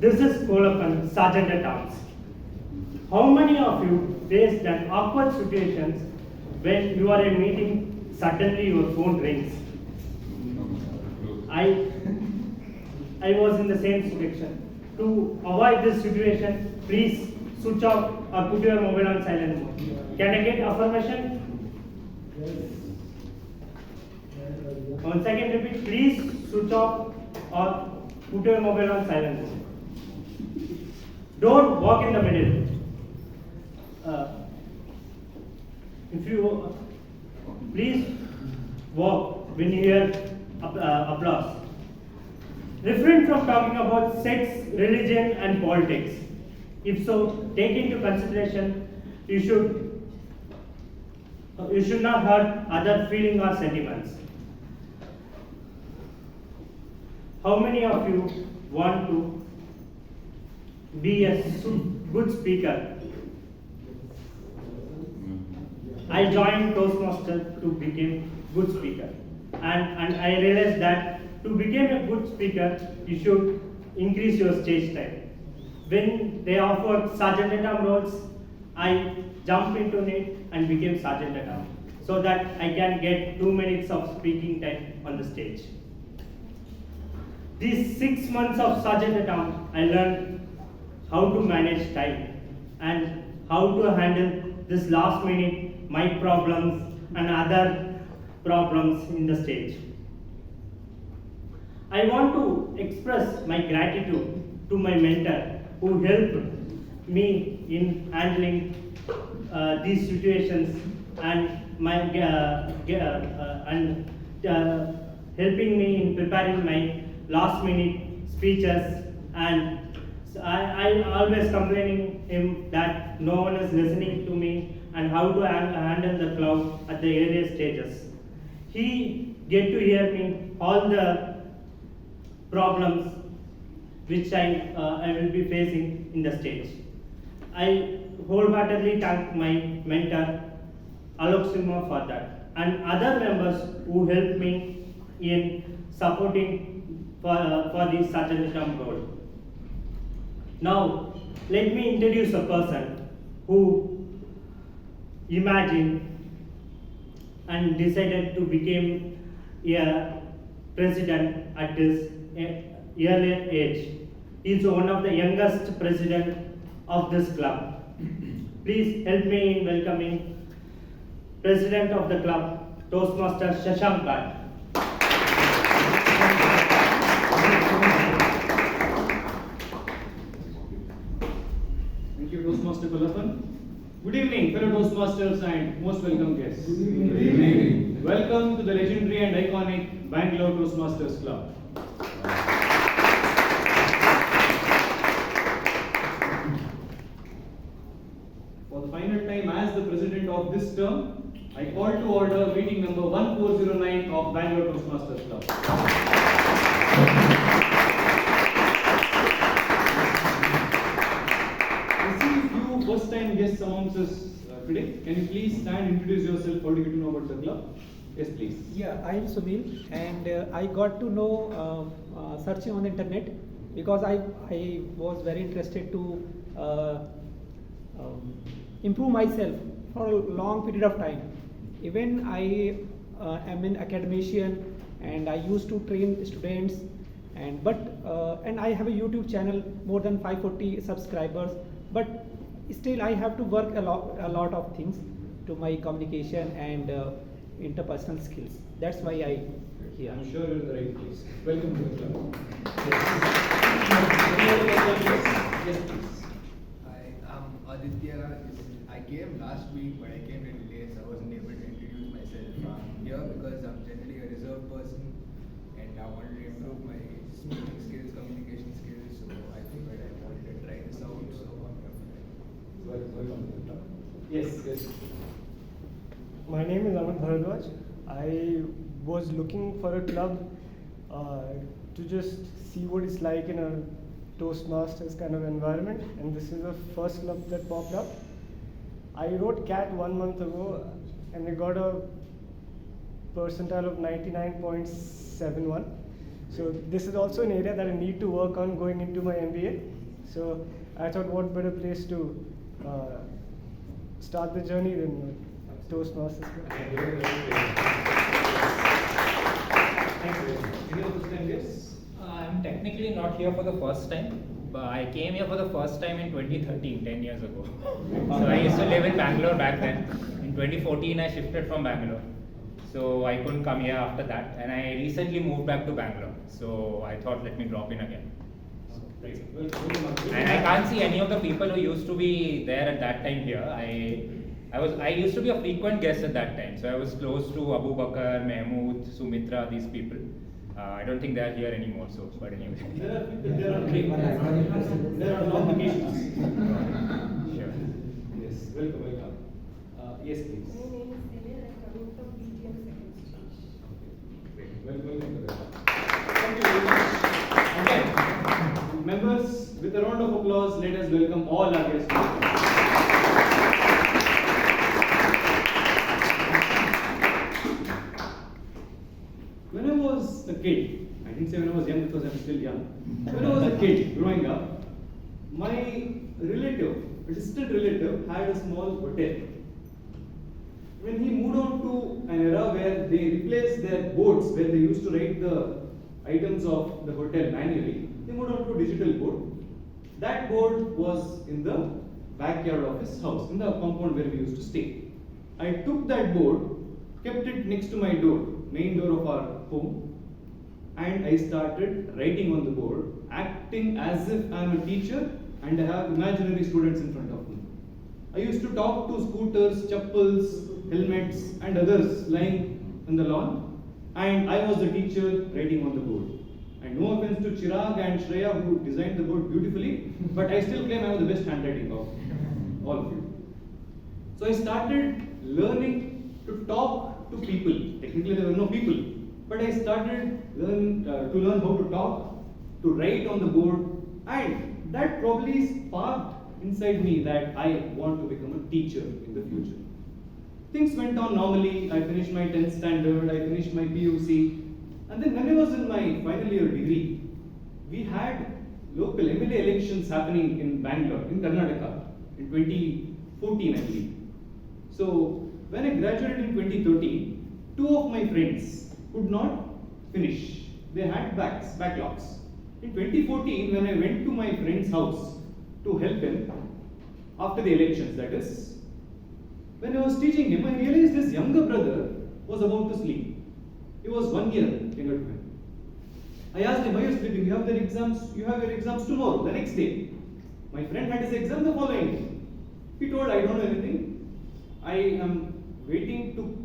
This is Kolapan, Sergeant at Arms. How many of you faced an awkward situations when you are in a meeting, suddenly your phone rings? I was in the same situation. To avoid this situation, please switch off or put your mobile on silent mode. Can I get affirmation? One second, repeat. Please switch off or put your mobile on silent mode. Don't walk in the middle. If you please walk when you hear applause. Refrain from talking about sex, religion, and politics. If so, take into consideration you should not hurt other feelings or sentiments. How many of you want to be a good speaker? I joined Toastmaster to become good speaker, and I realized that to become a good speaker, you should increase your stage time. When they offered Sergeant at Arms roles, I jumped into it and became Sergeant at Arms, so that I can get 2 minutes of speaking time on the stage. These 6 months of Sergeant at Arms, I learned how to manage time and how to handle this last minute, my problems and other problems in the stage. I want to express my gratitude to my mentor who helped me in handling these situations and helping me in preparing my last minute speeches, and I always complaining him that no one is listening to me and how to handle the crowd at the earliest stages. He get to hear me all the problems which I will be facing in the stage. I wholeheartedly thank my mentor Alok Simha for that, and other members who helped me in supporting for the Sergeant at Arms role. Now, let me introduce a person who imagined and decided to become a president at his earlier age. He is one of the youngest president of this club. Please help me in welcoming President of the club, Toastmaster Shashank Bhatt. Thank you, Toastmaster Kolapan. Good evening, fellow Toastmasters and most welcome guests. Good evening. Welcome to the legendary and iconic Bangalore Toastmasters Club. For the final time, as the president of this term, I call to order meeting number 1409 of Bangalore Toastmasters Club. I see few first-time guests amongst us today. Can you please stand, introduce yourself, how do you get to know about the club? Yes, please. Yeah, I am Sunil, and I got to know searching on the internet because I was very interested to improve myself for a long period of time. Even I am an academician and I used to train students, and I have a YouTube channel, more than 540 subscribers, but still I have to work a lot of things to my communication and interpersonal skills. That's why I here. I'm sure you're in the right place. Welcome to the club. Yes, please. Hi, I'm Aditya. I came last week, but I came a little late, so I wasn't able to introduce myself. I'm here because I'm generally a reserved person and I wanted to improve my speaking skills, communication skills, so I figured I wanted to try this out, so I'm here for it. Welcome to the club. Yes. My name is Amit Bharadwaj. I was looking for a club to just see what it's like in a Toastmasters kind of environment, and this is the first club that popped up. I wrote CAT 1 month ago and I got a percentile of 99.71. So this is also an area that I need to work on going into my MBA. So I thought what better place to start the journey than Toastmasters Club. Thank you. Any other first time guests? I'm technically not here for the first time, but I came here for the first time in 2013, 10 years ago. So I used to live in Bangalore back then. In 2014, I shifted from Bangalore. So I couldn't come here after that, and I recently moved back to Bangalore. So I thought, let me drop in again. And I can't see any of the people who used to be there at that time here. I used to be a frequent guest at that time, so I was close to Abu Bakar, Mahmood, Sumitra, these people. I don't think they are here anymore, so but anyway. There are notifications. Sure. Yes, welcome. Yes, please. My name is Delia. I'm coming from BTM second stage. Welcome to the Thank you very much. Again, members, with a round of applause, let us welcome all our guests. When I was a kid, I didn't say when I was young because I'm still young. When I was a kid growing up, my relative, a distant relative, had a small hotel. When he moved on to an era where they replaced their boards, where they used to write the items of the hotel manually, they moved on to a digital board. That board was in the backyard of his house, in the compound where we used to stay. I took that board, kept it next to my door, main door of our home, and I started writing on the board, acting as if I am a teacher and I have imaginary students in front of me. I used to talk to scooters, chappals, helmets, and others lying on the lawn, and I was the teacher writing on the board. And no offense to Chirag and Shreya who designed the board beautifully, but I still claim I have the best handwriting of all of you. So I started learning to talk to people. Technically there were no people, but I started to learn how to talk, to write on the board, and that probably sparked inside me that I want to become a teacher in the future. Things went on normally. I finished my 10th standard, I finished my PUC, and then when I was in my final year degree, we had local MLA elections happening in Bangalore, in Karnataka, in 2014 I believe. So when I graduated in 2013, two of my friends could not finish. They had backlogs. In 2014, when I went to my friend's house to help him, after the elections that is, when I was teaching him, I realized his younger brother was about to sleep. He was 1 year younger to him. I asked him, why are you sleeping? You have your exams tomorrow, the next day. My friend had his exam the following day. He told, I don't know anything. I am waiting to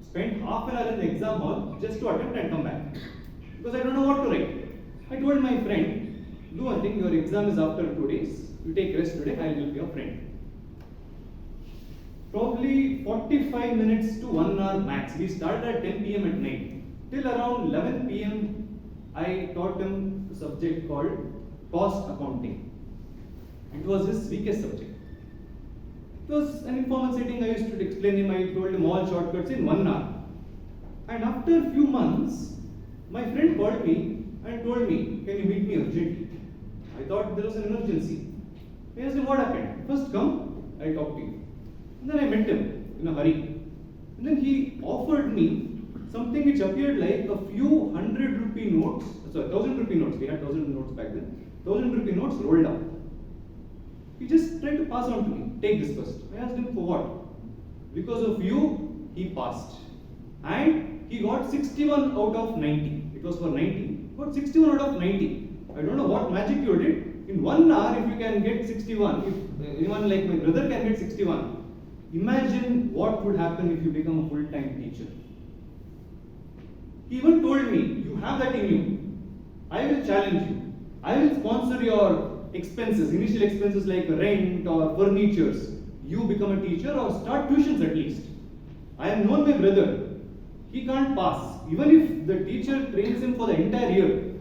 spend half an hour in the exam hall just to attempt and come back. Because I don't know what to write. I told my friend, do one thing, your exam is after 2 days. You take rest today, I will be your friend. Probably 45 minutes to 1 hour max. We started at 10 p.m. at night. Till around 11 p.m. I taught him a subject called cost accounting. It was his weakest subject. It was an informal setting. I used to explain him. I told him all shortcuts in 1 hour. And after a few months, my friend called me and told me, can you meet me urgently? I thought there was an emergency. I asked him, what happened? First come, I'll talk to you. And then I met him in a hurry. And then he offered me something which appeared like a few 100 rupee notes, sorry, 1000 rupee notes. We had 1000 notes back then. 1000 rupee notes rolled up. He just tried to pass on to me. Take this first. I asked him for what? Because of you, he passed. And he got 61 out of 90. It was for 90. He got 61 out of 90. I don't know what magic you did. In 1 hour, if you can get 61, if anyone like my brother can get 61, imagine what would happen if you become a full-time teacher. He even told me, you have that in you. I will challenge you. I will sponsor your expenses, initial expenses like rent or furnitures. You become a teacher or start tuitions at least. I have known my brother. He can't pass. Even if the teacher trains him for the entire year,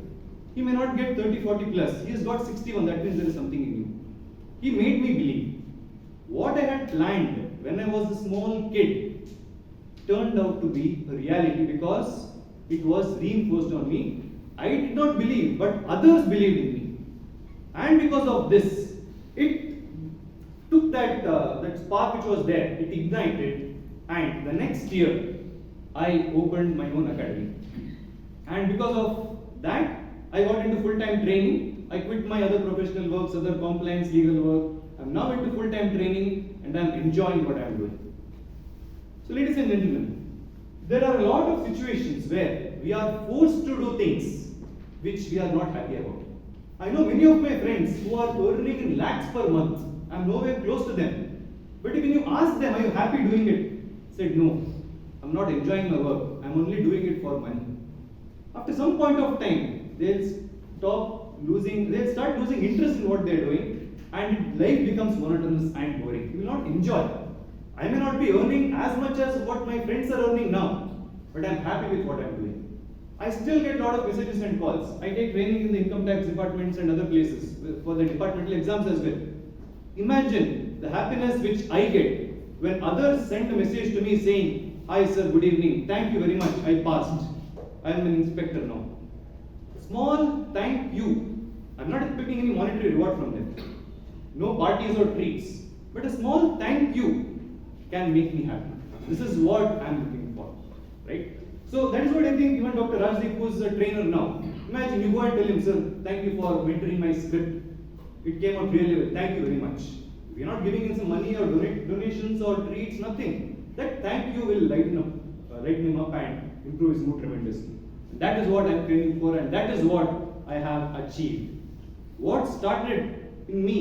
he may not get 30, 40 plus. He has got 61. That means there is something in you. He made me believe. What I had planned when I was a small kid turned out to be a reality because it was reinforced on me I did not believe, but others believed in me. And because of this, it took that spark which was there, it ignited, and the next year, I opened my own academy. And because of that, I got into full-time training. I quit my other professional works, other compliance, legal work. I'm now into full-time training, and I'm enjoying what I'm doing. So, ladies and gentlemen, there are a lot of situations where we are forced to do things which we are not happy about. I know many of my friends who are earning in lakhs per month. I'm nowhere close to them. But when you ask them, are you happy doing it? Said no. I'm not enjoying my work. I'm only doing it for money. After some point of time, they'll start losing interest in what they're doing, and life becomes monotonous and boring. You will not enjoy. I may not be earning as much as what my friends are earning now, but I'm happy with what I'm doing. I still get a lot of messages and calls. I take training in the income tax departments and other places for the departmental exams as well. Imagine the happiness which I get when others send a message to me saying, "Hi sir, good evening, thank you very much, I passed. I am an inspector now." Small thank you. I'm not expecting any monetary reward from them. No parties or treats. But a small thank you can make me happy. This is what I'm looking for. Right? So that is what I think even Dr. Rajdeep, who is a trainer now. Imagine you go and tell him, "Sir, thank you for mentoring my script. It came out really well. Thank you very much." If you're not giving him some money or donations or treats, nothing. That thank you will lighten him up and improve his mood tremendously. And that is what I'm training for, and that is what I have achieved. What started in me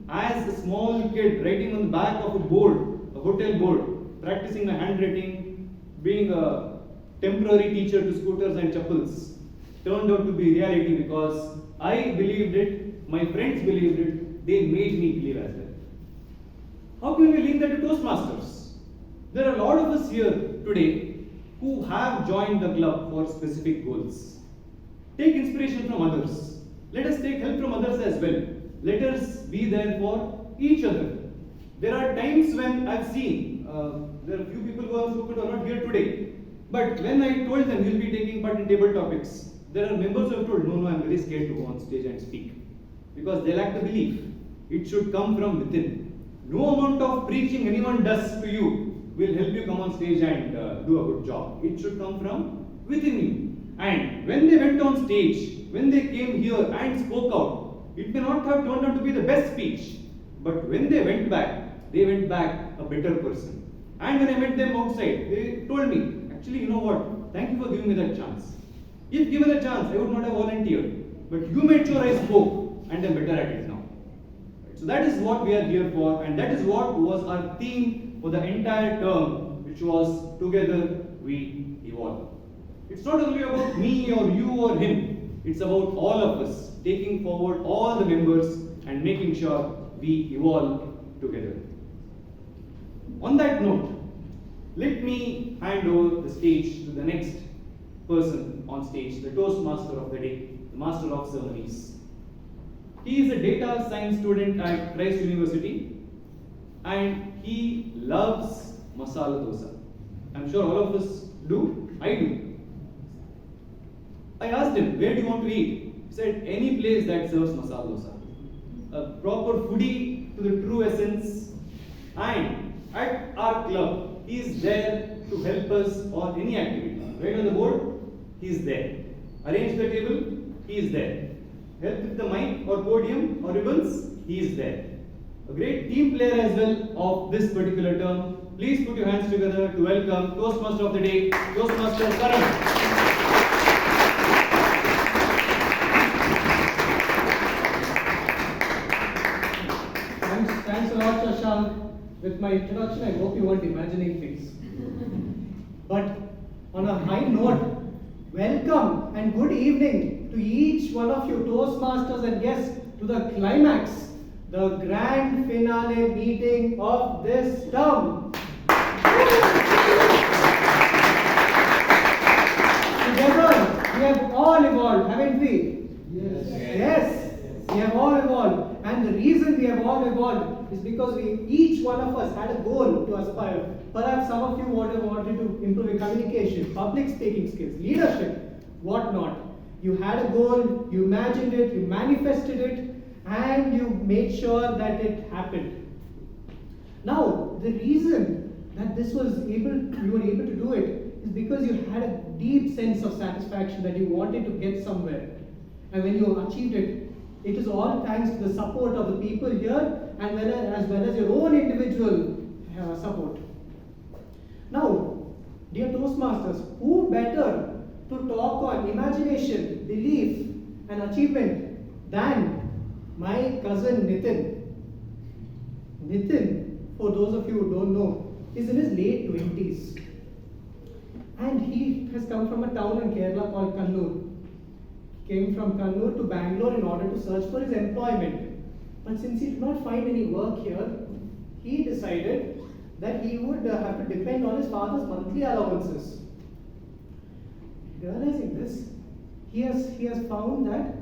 as a small kid writing on the back of a board, a hotel board, practicing my handwriting, being a temporary teacher to scooters and chappals, turned out to be reality because I believed it, my friends believed it, they made me believe as well. How can we link that to Toastmasters? There are a lot of us here today who have joined the club for specific goals. Take inspiration from others. Let us take help from others as well. Let us be there for each other. There are times when I've seen, there are few people who have spoken who are not here today. But when I told them you'll be taking part in table topics, there are members who have told, no, I'm very scared to go on stage and speak. Because they lack the belief. It should come from within. No amount of preaching anyone does to you will help you come on stage and do a good job. It should come from within you. And when they went on stage, when they came here and spoke out, it may not have turned out to be the best speech. But when they went back a better person. And when I met them outside, they told me, actually, you know what? Thank you for giving me that chance. If given a chance, I would not have volunteered. But you made sure I spoke, and I'm better at it now. So that is what we are here for, and that is what was our theme for the entire term, which was Together We Evolve. It's not only about me or you or him, it's about all of us taking forward all the members and making sure we evolve together. On that note, let me hand over the stage to the next person on stage, the Toastmaster of the day, the Master of Ceremonies. He is a data science student at Christ University and he loves masala dosa. I'm sure all of us do. I do. I asked him, where do you want to eat? He said, any place that serves masala dosa. A proper foodie to the true essence. And at our club, he is there to help us on any activity. Right on the board, he is there. Arrange the table, he is there. Help with the mic or podium or ribbons, he is there. A great team player as well of this particular term. Please put your hands together to welcome Toastmaster of the day, Toastmaster Karan. Thanks a lot, Shashank. With my introduction, I hope you weren't imagining things. But on a high note, welcome and good evening to each one of you Toastmasters and guests to the climax, the grand finale meeting of this term. Together, we have all evolved, haven't we? Yes, we have all evolved. And the reason we have all evolved is because each one of us had a goal to aspire. Perhaps some of you wanted to improve your communication, public speaking skills, leadership, whatnot. You had a goal, you imagined it, you manifested it, and you made sure that it happened. Now, the reason that you were able to do it is because you had a deep sense of satisfaction that you wanted to get somewhere. And when you achieved it, it is all thanks to the support of the people here and as well as your own individual support. Now, dear Toastmasters, who better to talk on imagination, belief, and achievement than my cousin Nitin? Nitin, for those of you who don't know, is in his late 20s. And he has come from a town in Kerala called Kannur. He came from Kannur to Bangalore in order to search for his employment. But since he did not find any work here, he decided that he would have to depend on his father's monthly allowances. Realizing this, he has found that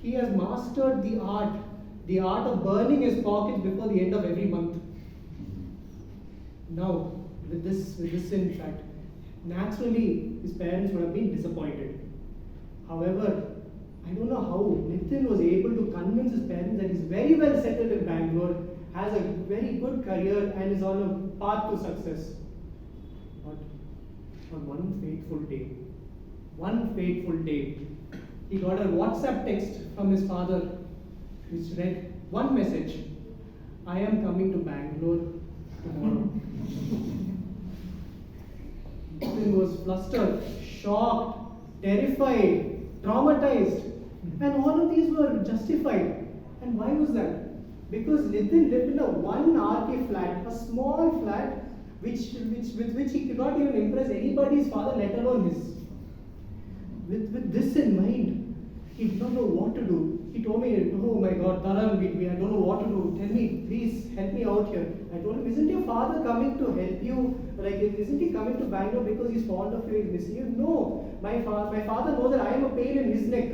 he has mastered the art of burning his pockets before the end of every month. Now, with this in fact, naturally his parents would have been disappointed. However, I don't know how Nitin was able to convince his parents that he's very well settled in Bangalore, has a very good career, and is on a path to success. But on one fateful day, he got a WhatsApp text from his father, which read one message: "I am coming to Bangalore tomorrow." Nitin was flustered, shocked, terrified, traumatized, and all of these were justified. And why was that? Because Nitin lived in a 1 RK flat, a small flat, with which he could not even impress anybody's father, let alone his. With this in mind, he did not know what to do. He told me, "Oh my God, Taran, I don't know what to do. Tell me, please, help me out here." I told him, "Isn't your father coming to help you? Isn't he coming to Bangalore because he's fond of you, he's missing you?" "No, my father knows that I am a pain in his neck.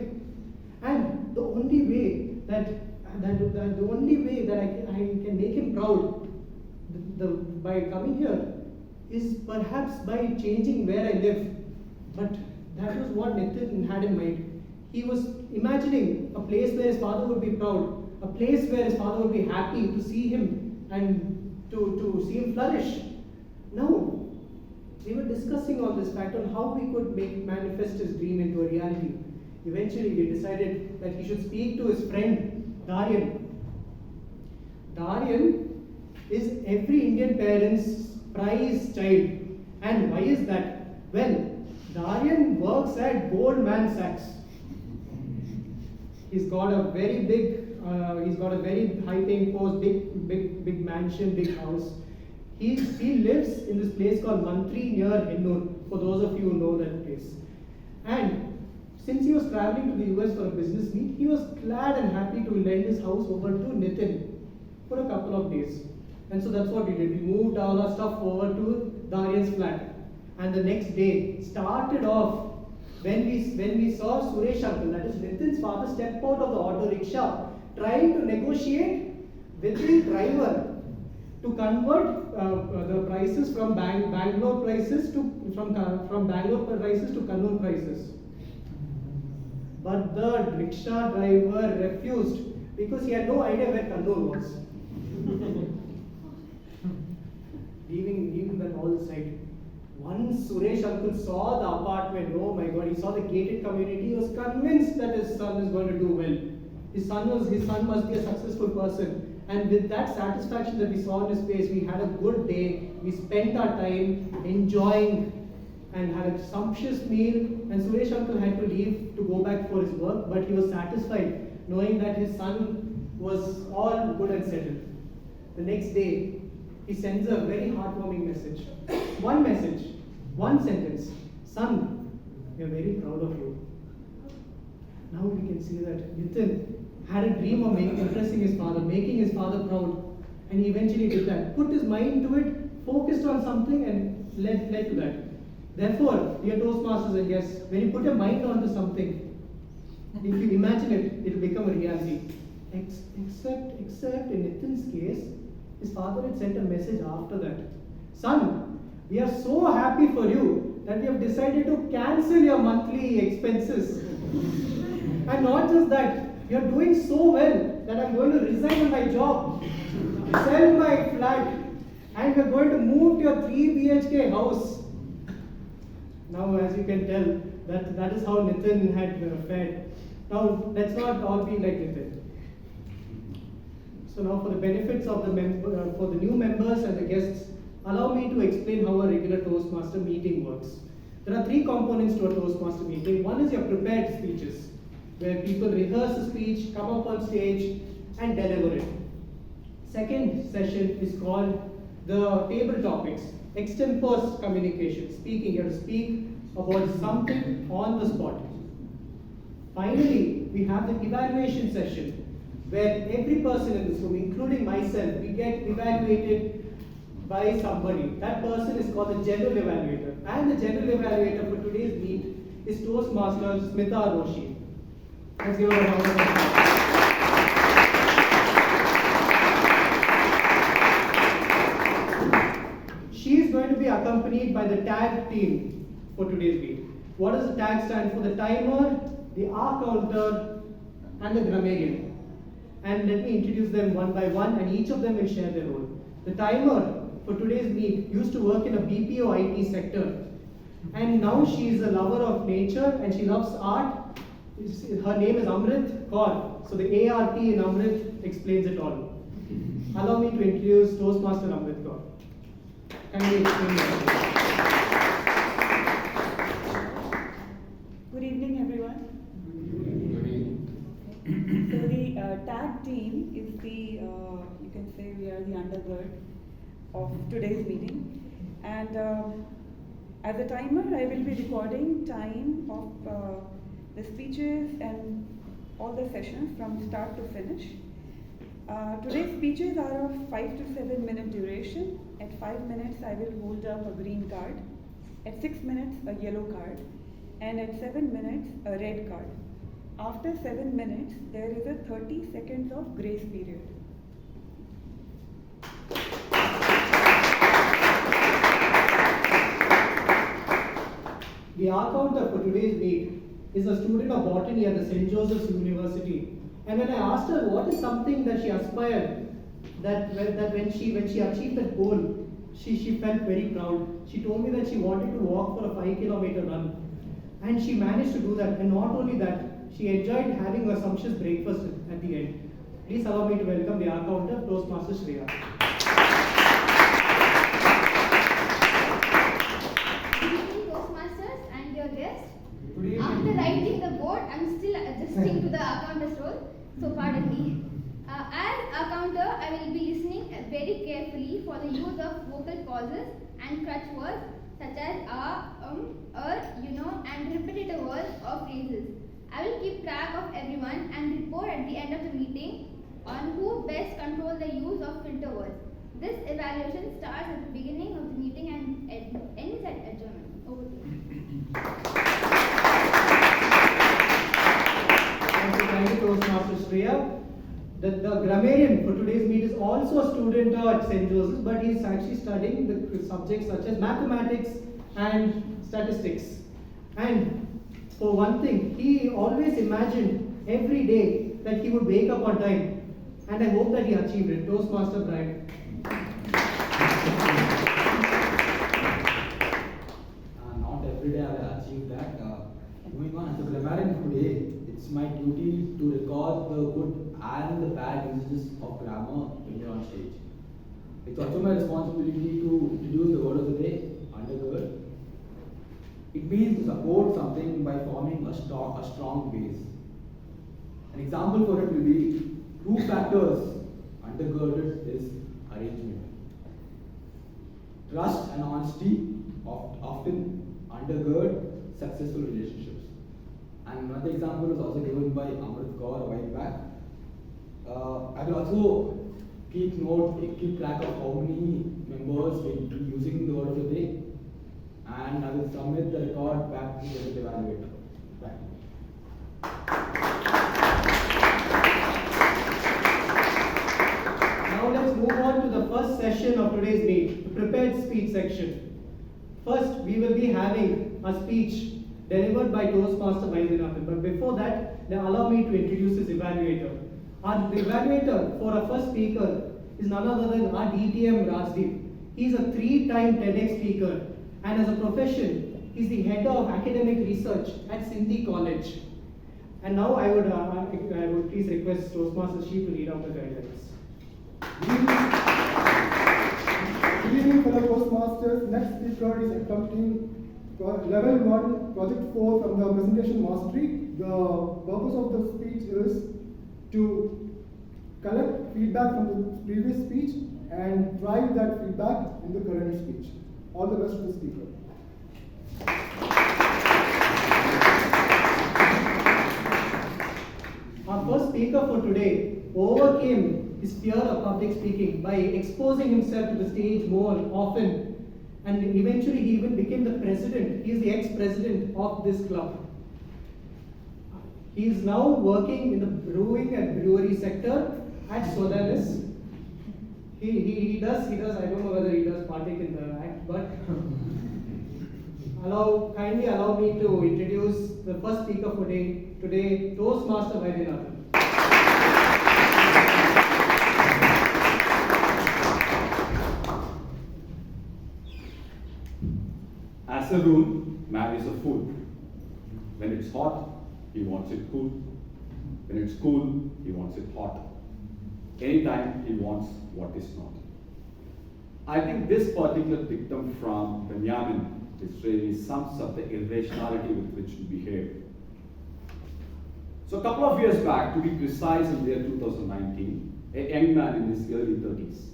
And the only way that I can make him proud by coming here is perhaps by changing where I live." But that was what Nitin had in mind. He was imagining a place where his father would be proud, a place where his father would be happy to see him and to see him flourish. Now, we were discussing on this fact on how we could manifest his dream into a reality. Eventually, we decided that he should speak to his friend, Daryan. Daryan is every Indian parent's prize child. And why is that? Well, Daryan works at Goldman Sachs. He's got a very high-paying post, big mansion, big house. He lives in this place called Mantri near Hennur, for those of you who know that place. And since he was traveling to the US for a business meet, he was glad and happy to lend his house over to Nitin for a couple of days. And so that's what we did. We moved all our stuff over to Daryan's flat. And the next day started off when we saw Suresh uncle, that is Nitin's father, step out of the auto rickshaw, trying to negotiate with the driver to convert the prices from Bangalore prices from Bangalore prices to Kannur prices. But the rickshaw driver refused because he had no idea where Kannur was. Leaving that all aside, once Suresh uncle saw the apartment, oh my God, he saw the gated community, he was convinced that his son is going to do well. His son must be a successful person. And with that satisfaction that we saw in his face, we had a good day. We spent our time enjoying and had a sumptuous meal. And Suresh uncle had to leave to go back for his work, but he was satisfied knowing that his son was all good and settled. The next day, he sends a very heartwarming message. One message, one sentence: "Son, we are very proud of you." Now we can see that Nitin had a dream of impressing his father, making his father proud, and he eventually did that. Put his mind to it, focused on something, and led to that. Therefore, dear Toastmasters and guests, when you put your mind onto something, if you imagine it, it will become a reality. Except in Nitin's case, his father had sent a message after that. "Son, we are so happy for you that we have decided to cancel your monthly expenses And not just that, you're doing so well that I'm going to resign my job, sell my flat, and we're going to move to your 3 BHK house. Now, as you can tell, that is how Nitin had fared. Now, let's not all be like Nitin. So now, for the benefits of for the new members and the guests, allow me to explain how a regular Toastmaster meeting works. There are 3 components to a Toastmaster meeting. One is your prepared speeches, where people rehearse a speech, come up on stage, and deliver it. Second session is called the table topics, extempore communication, speaking. You have to speak about something on the spot. Finally, we have the evaluation session, where every person in this room, including myself, we get evaluated by somebody. That person is called the general evaluator. And the general evaluator for today's meet is Toastmaster Smita Roshi. Let's give her a round of applause. She is going to be accompanied by the tag team for today's meet. What does the tag stand for? The timer, the R counter, and the grammarian. And let me introduce them one by one, and each of them will share their role. The timer for today's meet used to work in a BPO IT sector, and now she is a lover of nature and she loves art. Her name is Amrit Kaur, so the ART in Amrit explains it all. Allow me to introduce Toastmaster Amrit Kaur. Can you explain it? Good evening, everyone. So the tag team is the, you can say we are the undergird of today's meeting. And as a timer, I will be recording time of the speeches and all the sessions from start to finish. Today's speeches are of 5 to 7 minute duration. At 5 minutes, I will hold up a green card. At 6 minutes, a yellow card. And at 7 minutes, a red card. After 7 minutes, there is a 30 seconds of grace period. The R counter for today's meet is a student of botany at the St. Joseph's University. And when I asked her what is something that she aspired, that when she achieved that goal, she felt very proud. She told me that she wanted to walk for a 5-kilometer run. And she managed to do that. And not only that, she enjoyed having a sumptuous breakfast at the end. Please allow me to welcome the R counter, Toastmaster Shreya. Good evening, Toastmasters and your guests. After writing the board, I'm still adjusting to the accounter's role, so pardon me. As accounter, I will be listening very carefully for the use of vocal pauses and crutch words such as and repetitive words or phrases. I will keep track of everyone and report at the end of the meeting on who best controls the use of filter words. This evaluation starts at the beginning of the meeting and ends at adjournment. Over to you. Thank you, Toastmaster Shreya. The grammarian for today's meet is also a student at St. Joseph's, but he is actually studying the subjects such as mathematics and statistics. And for one thing, he always imagined every day that he would wake up on time, and I hope that he achieved it. Toastmaster Brian. Not every day I will achieve that. Moving on, as a grammarian today, it's my duty to record the good and the bad usages of grammar when you're on stage. It's also my responsibility to introduce the word of the day, undergird. It means to support something by forming a strong base. An example for it will be 2 factors undergirded is arrangement. Trust and honesty often undergird successful relationships. And another example is also given by Amrit Kaur a while back. I will also keep track of how many members will be using the word of the day, and I will submit the record back to the evaluator. Back. Now let's move on to the first session of today's meet, the prepared speech section. First, we will be having a speech delivered by Toastmaster Vaidyanathan. But before that, allow me to introduce his evaluator. Our evaluator for our first speaker is none other than our DTM Rajdeep. He is a 3-time TEDx speaker, and as a profession, he is the head of academic research at Sindhi College. And now I would please request Toastmaster Chief to read out the guidelines. Good evening, fellow Toastmasters. Next speaker is attempting level 1, project 4 from the presentation mastery. The purpose of the speech is to collect feedback from the previous speech and drive that feedback in the current speech. All the best to the speaker. Our first speaker for today overcame his fear of public speaking by exposing himself to the stage more often, and eventually he even became the president. He is the ex-president of this club. He is now working in the brewing and brewery sector at Sodanis. He does, I don't know whether he does partake in the act, but kindly allow me to introduce the first speaker for today, Toastmaster Vaidyanathan. As a rule, man is a fool. When it's hot, he wants it cool. When it's cool, he wants it hot. Anytime he wants what is not. I think this particular dictum from Benjamin really sums up the irrationality with which we behave. So a couple of years back, to be precise, in the year 2019, a young man in his early 30s,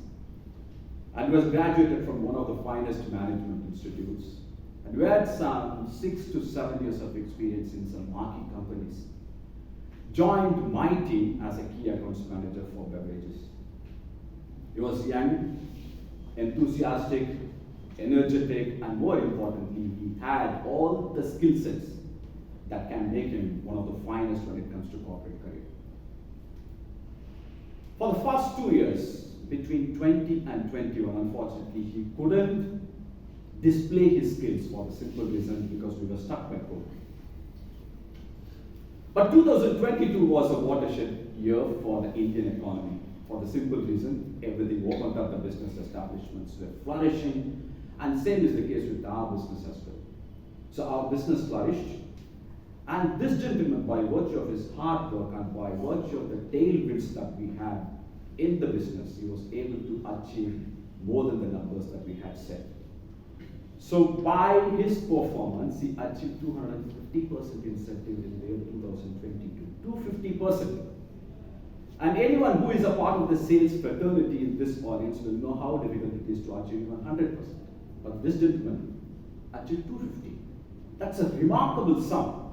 and was graduated from one of the finest management institutes, and who had some 6 to 7 years of experience in some marquee companies, joined my team as a key accounts manager for beverages. He was young, enthusiastic, energetic, and more importantly, he had all the skill sets that can make him one of the finest when it comes to corporate career. For the first 2 years, between 20 and 21, unfortunately, he couldn't display his skills for the simple reason because we were stuck by COVID. But 2022 was a watershed year for the Indian economy for the simple reason everything opened up, the business establishments were flourishing, and same is the case with our business as well. So our business flourished, and this gentleman, by virtue of his hard work and by virtue of the tailwinds that we had in the business, he was able to achieve more than the numbers that we had set. So by his performance, he achieved 250% incentive in the year 2022. 250%. And anyone who is a part of the sales fraternity in this audience will know how difficult it is to achieve 100%. But this gentleman achieved 250. That's a remarkable sum.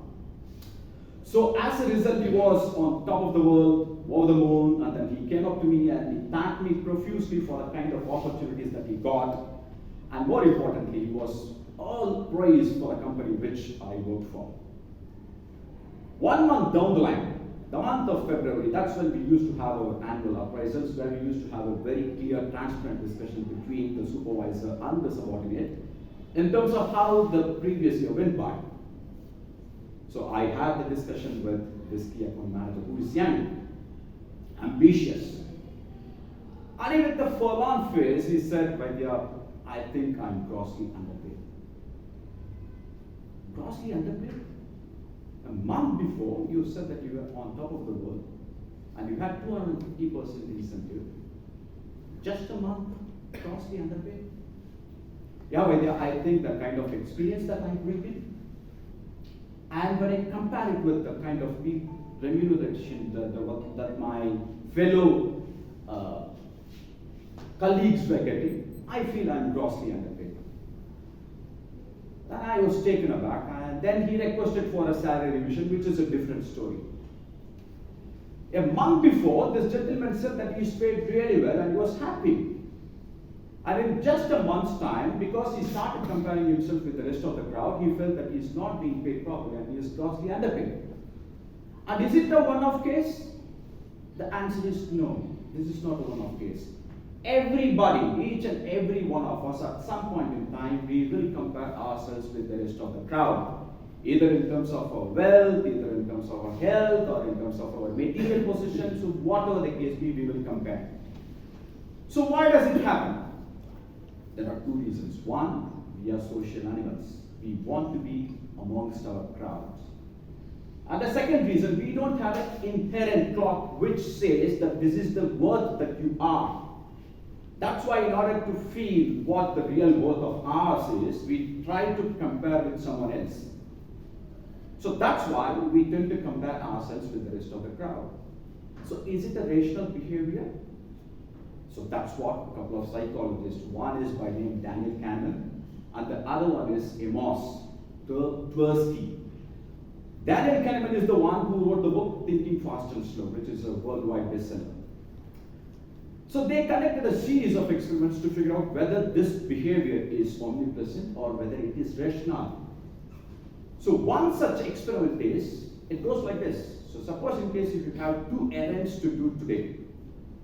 So as a result, he was on top of the world, over the moon, and then he came up to me and he thanked me profusely for the kind of opportunities that he got. And more importantly, he was all praise for the company which I worked for. 1 month down the line, the month of February, that's when we used to have our annual appraisals, where we used to have a very clear, transparent discussion between the supervisor and the subordinate in terms of how the previous year went by. So I had the discussion with this key account manager who is young, ambitious. And with the forlorn face, he said, Vaidya, I think I'm grossly underpaid. Grossly underpaid? A month before, you said that you were on top of the world and you had 250% incentive. Just a month, grossly underpaid? Yeah, Vaidya, I think the kind of experience that I'm bringing, and when I compare it with the kind of remuneration that my fellow colleagues were getting, I feel I'm grossly underpaid. Then I was taken aback, and then he requested for a salary revision, which is a different story. A month before, this gentleman said that he's paid really well and he was happy. And in just a month's time, because he started comparing himself with the rest of the crowd, he felt that he's not being paid properly and he is grossly underpaid. And is it a one-off case? The answer is no. This is not a one-off case. Everybody, each and every one of us, at some point in time, we will compare ourselves with the rest of the crowd. either in terms of our wealth, either in terms of our health, or in terms of our material possessions, so whatever the case be, we will compare. So why does it happen? There are two reasons. One, we are social animals. We want to be amongst our crowds. And the second reason, we don't have an inherent clock which says that this is the worth that you are. That's why in order to feel what the real worth of ours is, we try to compare with someone else. So that's why we tend to compare ourselves with the rest of the crowd. So is it a rational behavior? So that's what a couple of psychologists, one is by name Daniel Kahneman, and the other one is Amos Tversky. Daniel Kahneman is the one who wrote the book Thinking Fast and Slow, which is a worldwide bestseller. So they conducted a series of experiments to figure out whether this behavior is omnipresent or whether it is rational. So one such experiment is, it goes like this. So suppose in case if you have two errands to do today.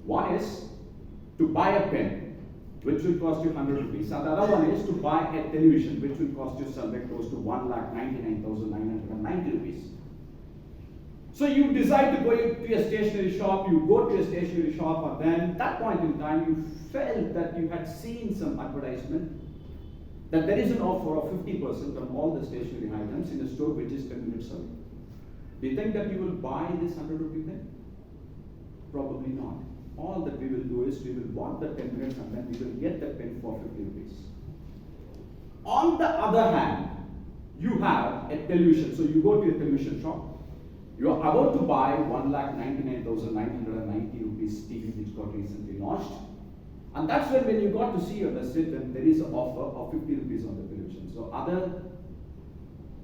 One is to buy a pen, which will cost you 100 rupees. And the other one is to buy a television, which will cost you somewhere close to 1,99,990 rupees. So you decide to go to a stationery shop, you go to a stationery shop, and then at that point in time you felt that you had seen some advertisement that there is an offer of 50% on all the stationery items in a store which is 10 minutes away. Do you think that you will buy this 100 rupee pen? Probably not. All that we will do is we will walk the 10 minutes and then we will get the pen for 50 rupees. On the other hand, you have a television. So you go to a television shop. You are about to buy 1,99,990 rupees TV which got recently launched. And that's when you got to see on the street that there is an offer of 50 rupees on the television. So other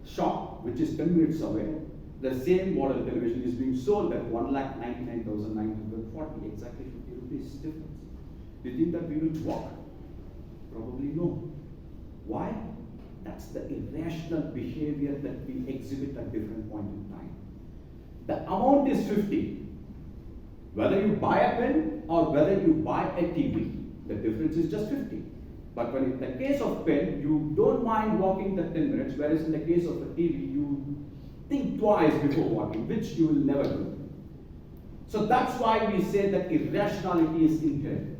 shop which is 10 minutes away, the same model television is being sold at 1,99,940, exactly 50 rupees difference. Do you think that we will walk? Probably no. Why? That's the irrational behavior that we exhibit at different point in time. The amount is 50. Whether you buy a pen or whether you buy a TV, the difference is just 50. But when in the case of pen, you don't mind walking the 10 minutes, whereas in the case of a TV, you think twice before walking, which you will never do. So that's why we say that irrationality is inherent.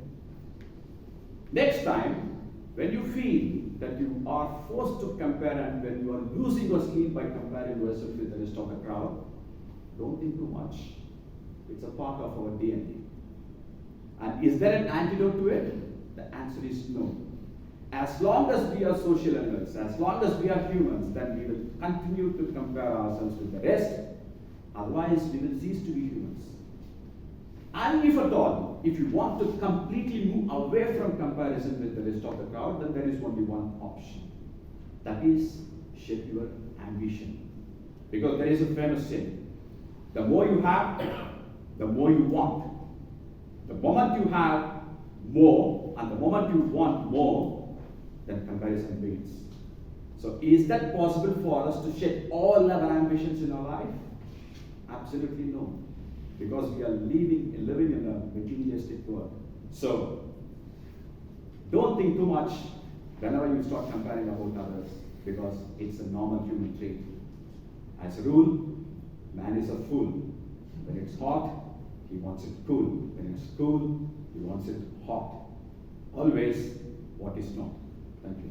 Next time, when you feel that you are forced to compare and when you are losing your sleep by comparing yourself with the rest of the crowd, don't think too much. It's a part of our DNA. And is there an antidote to it? The answer is no. As long as we are social animals, as long as we are humans, then we will continue to compare ourselves with the rest. Otherwise, we will cease to be humans. And if at all, if you want to completely move away from comparison with the rest of the crowd, then there is only one option. That is, shape your ambition. Because there is a famous saying, the more you have, the more you want. The moment you have more, and the moment you want more, then comparison begins. So is that possible for us to shape all our ambitions in our life? Absolutely no. Because we are living in a materialistic world. So don't think too much whenever you start comparing about others, because it's a normal human trait. As a rule, man is a fool. When it's hot, he wants it cool. When it's cool, he wants it hot. Always what is not. Thank you.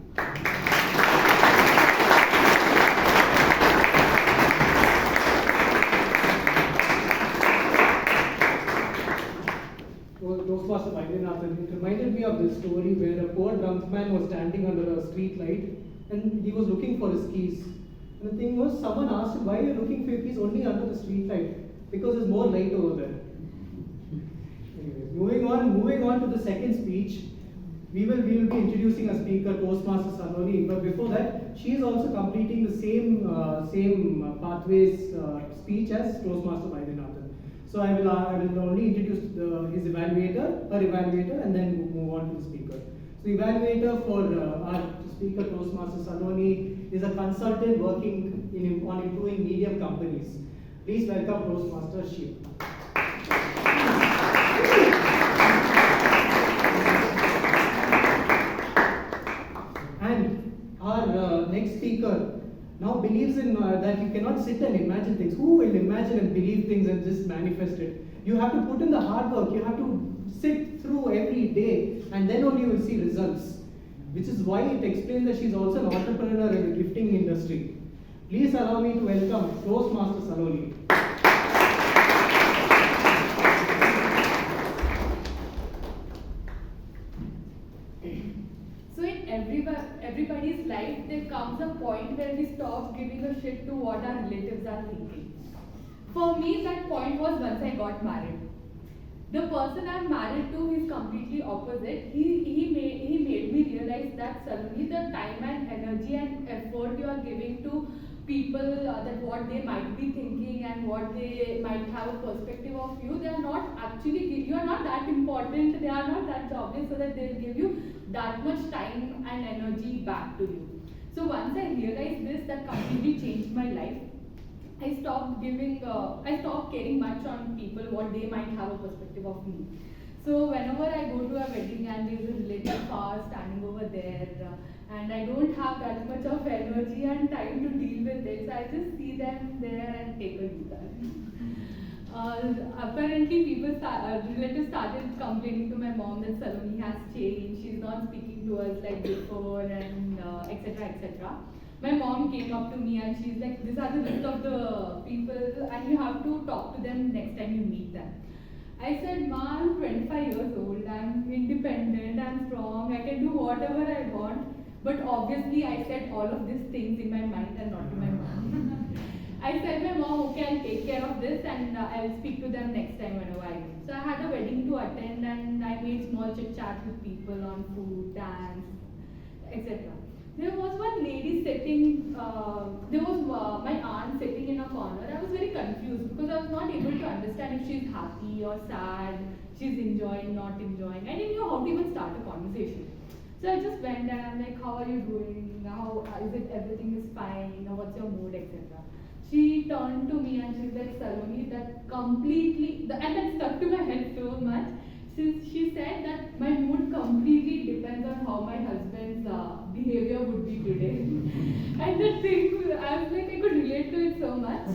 Toastmaster Vaidyanathan, it reminded me of this story where a poor drunksman was standing under a street light and he was looking for his keys. And the thing was, someone asked him, why are you looking for your keys only under the street light? Because there's more light over there. Anyways, moving on to the second speech, we will be introducing a speaker, Toastmaster Saloni. But before that, she is also completing the same pathways speech as Toastmaster Vaidyanathan. So I will only introduce her evaluator, and then move on to the speaker. So evaluator for our speaker, Toastmaster Saloni, is a consultant working on improving medium companies. Please welcome Toastmaster Shiv. And our next speaker now believes in that you cannot sit and imagine things. Who will imagine and believe things and just manifest it? You have to put in the hard work, you have to sit through every day, and then only you will see results. Which is why it explains that she's also an entrepreneur in the gifting industry. Please allow me to welcome Toastmaster Saloli. So in everybody's life, there comes a point where we stop giving a shit to what our relatives are thinking. For me, that point was once I got married. The person I'm married to is completely opposite. He made me realize that suddenly the time and energy and effort you are giving to people, that what they might be thinking and what they might have a perspective of you, they are not actually, you are not that important, they are not that jobless so that they'll give you that much time and energy back to you. So once I realized this, that completely changed my life. I stopped caring much on people, what they might have a perspective of me. So whenever I go to a wedding and there's a relative far standing over there, and I don't have that much of energy and time to deal with it, so I just see them there and take a guitar. Apparently, relatives started complaining to my mom that Saloni has changed, she's not speaking to us like before, and etc. etc. My mom came up to me and she's like, these are the list of the people and you have to talk to them next time you meet them. I said, Ma, I'm 25 years old, I'm independent, I'm strong, I can do whatever I want. But obviously I said all of these things in my mind and not to my mom. I said, my mom, okay, I'll take care of this and I'll speak to them next time whenever I go. So I had a wedding to attend and I made small chit chats with people on food, dance, etc. There was one lady sitting, there was my aunt sitting in a corner. I was very confused because I was not able to understand if she's happy or sad, she's enjoying, not enjoying. I didn't know how to even start a conversation. So I just went and I'm like, how are you doing? How is it, everything is fine? Or what's your mood, etc. She turned to me and she's like, Saloni, that completely, and that stuck to my head so much. She said that my mood completely depends on how my husband's behavior would be today. And the thing, I was like, I could relate to it so much.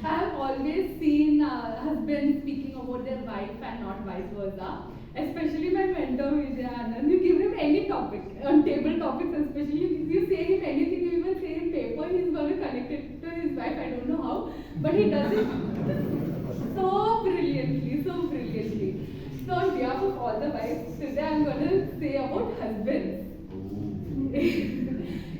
I have always seen husbands speaking about their wife and not vice versa. Especially my mentor Vijay Anand. You give him any topic, on table topics especially, you say him anything, you even say in paper, he's going to connect it to his wife, I don't know how. But he does it so brilliantly, so brilliantly. So on behalf of all the wives, today I'm going to say about husbands.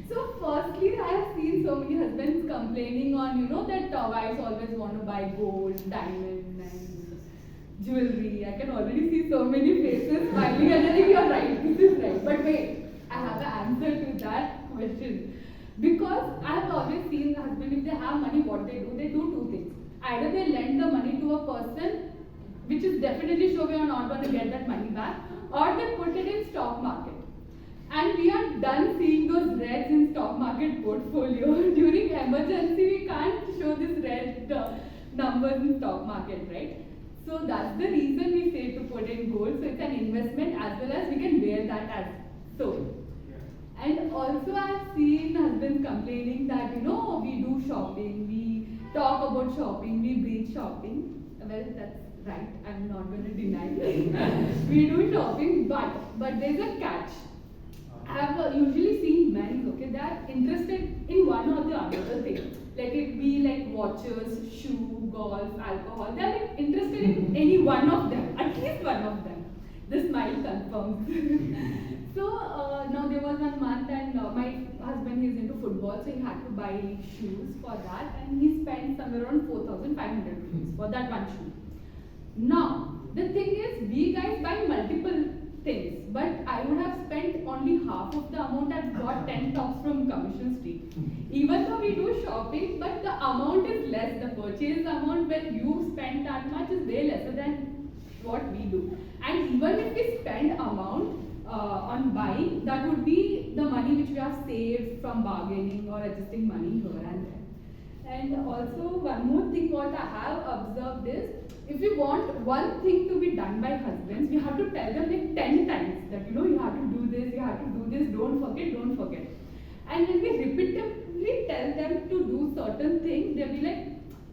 So firstly, I have seen so many husbands complaining on, that wives always want to buy gold, diamond and jewelry. I can already see so many faces smiling and saying, you're right, this is right. But wait, I have an answer to that question. Because I have always seen the husband, if they have money, what they do two things. Either they lend the money to a person, which is definitely sure we are not going to get that money back, or they put it in stock market. And we are done seeing those reds in stock market portfolio. During emergency, we can't show this red numbers in stock market, right? So that's the reason we say to put in gold. So it's an investment as well as we can wear that as so. And also I've seen husbands complaining that, we do shopping, we talk about shopping, we breathe shopping. Well, that's right, I'm not going to deny it. We do shopping, but there's a catch. I have usually seen men, okay, they are interested in one or the other thing. Like it be like watches, shoe, golf, alcohol. They are like interested in any one of them, at least one of them. The smile confirms. So now there was 1 month and my husband is into football, so he had to buy shoes for that, and he spent somewhere around 4,500 rupees for that one shoe. Now the thing is, we guys buy multiple things, but I would have spent only half of the amount and got 10 tops from Commission Street. Even though we do shopping, but the amount is less. The purchase amount when you spend that much is way lesser than what we do. And even if we spend amount on buying, that would be the money which we have saved from bargaining or adjusting money here and there. And also one more thing what I have observed is, if you want one thing to be done by husbands, we have to tell them like 10 times that you have to do this, don't forget. And when we repeatedly tell them to do certain things, they'll be like,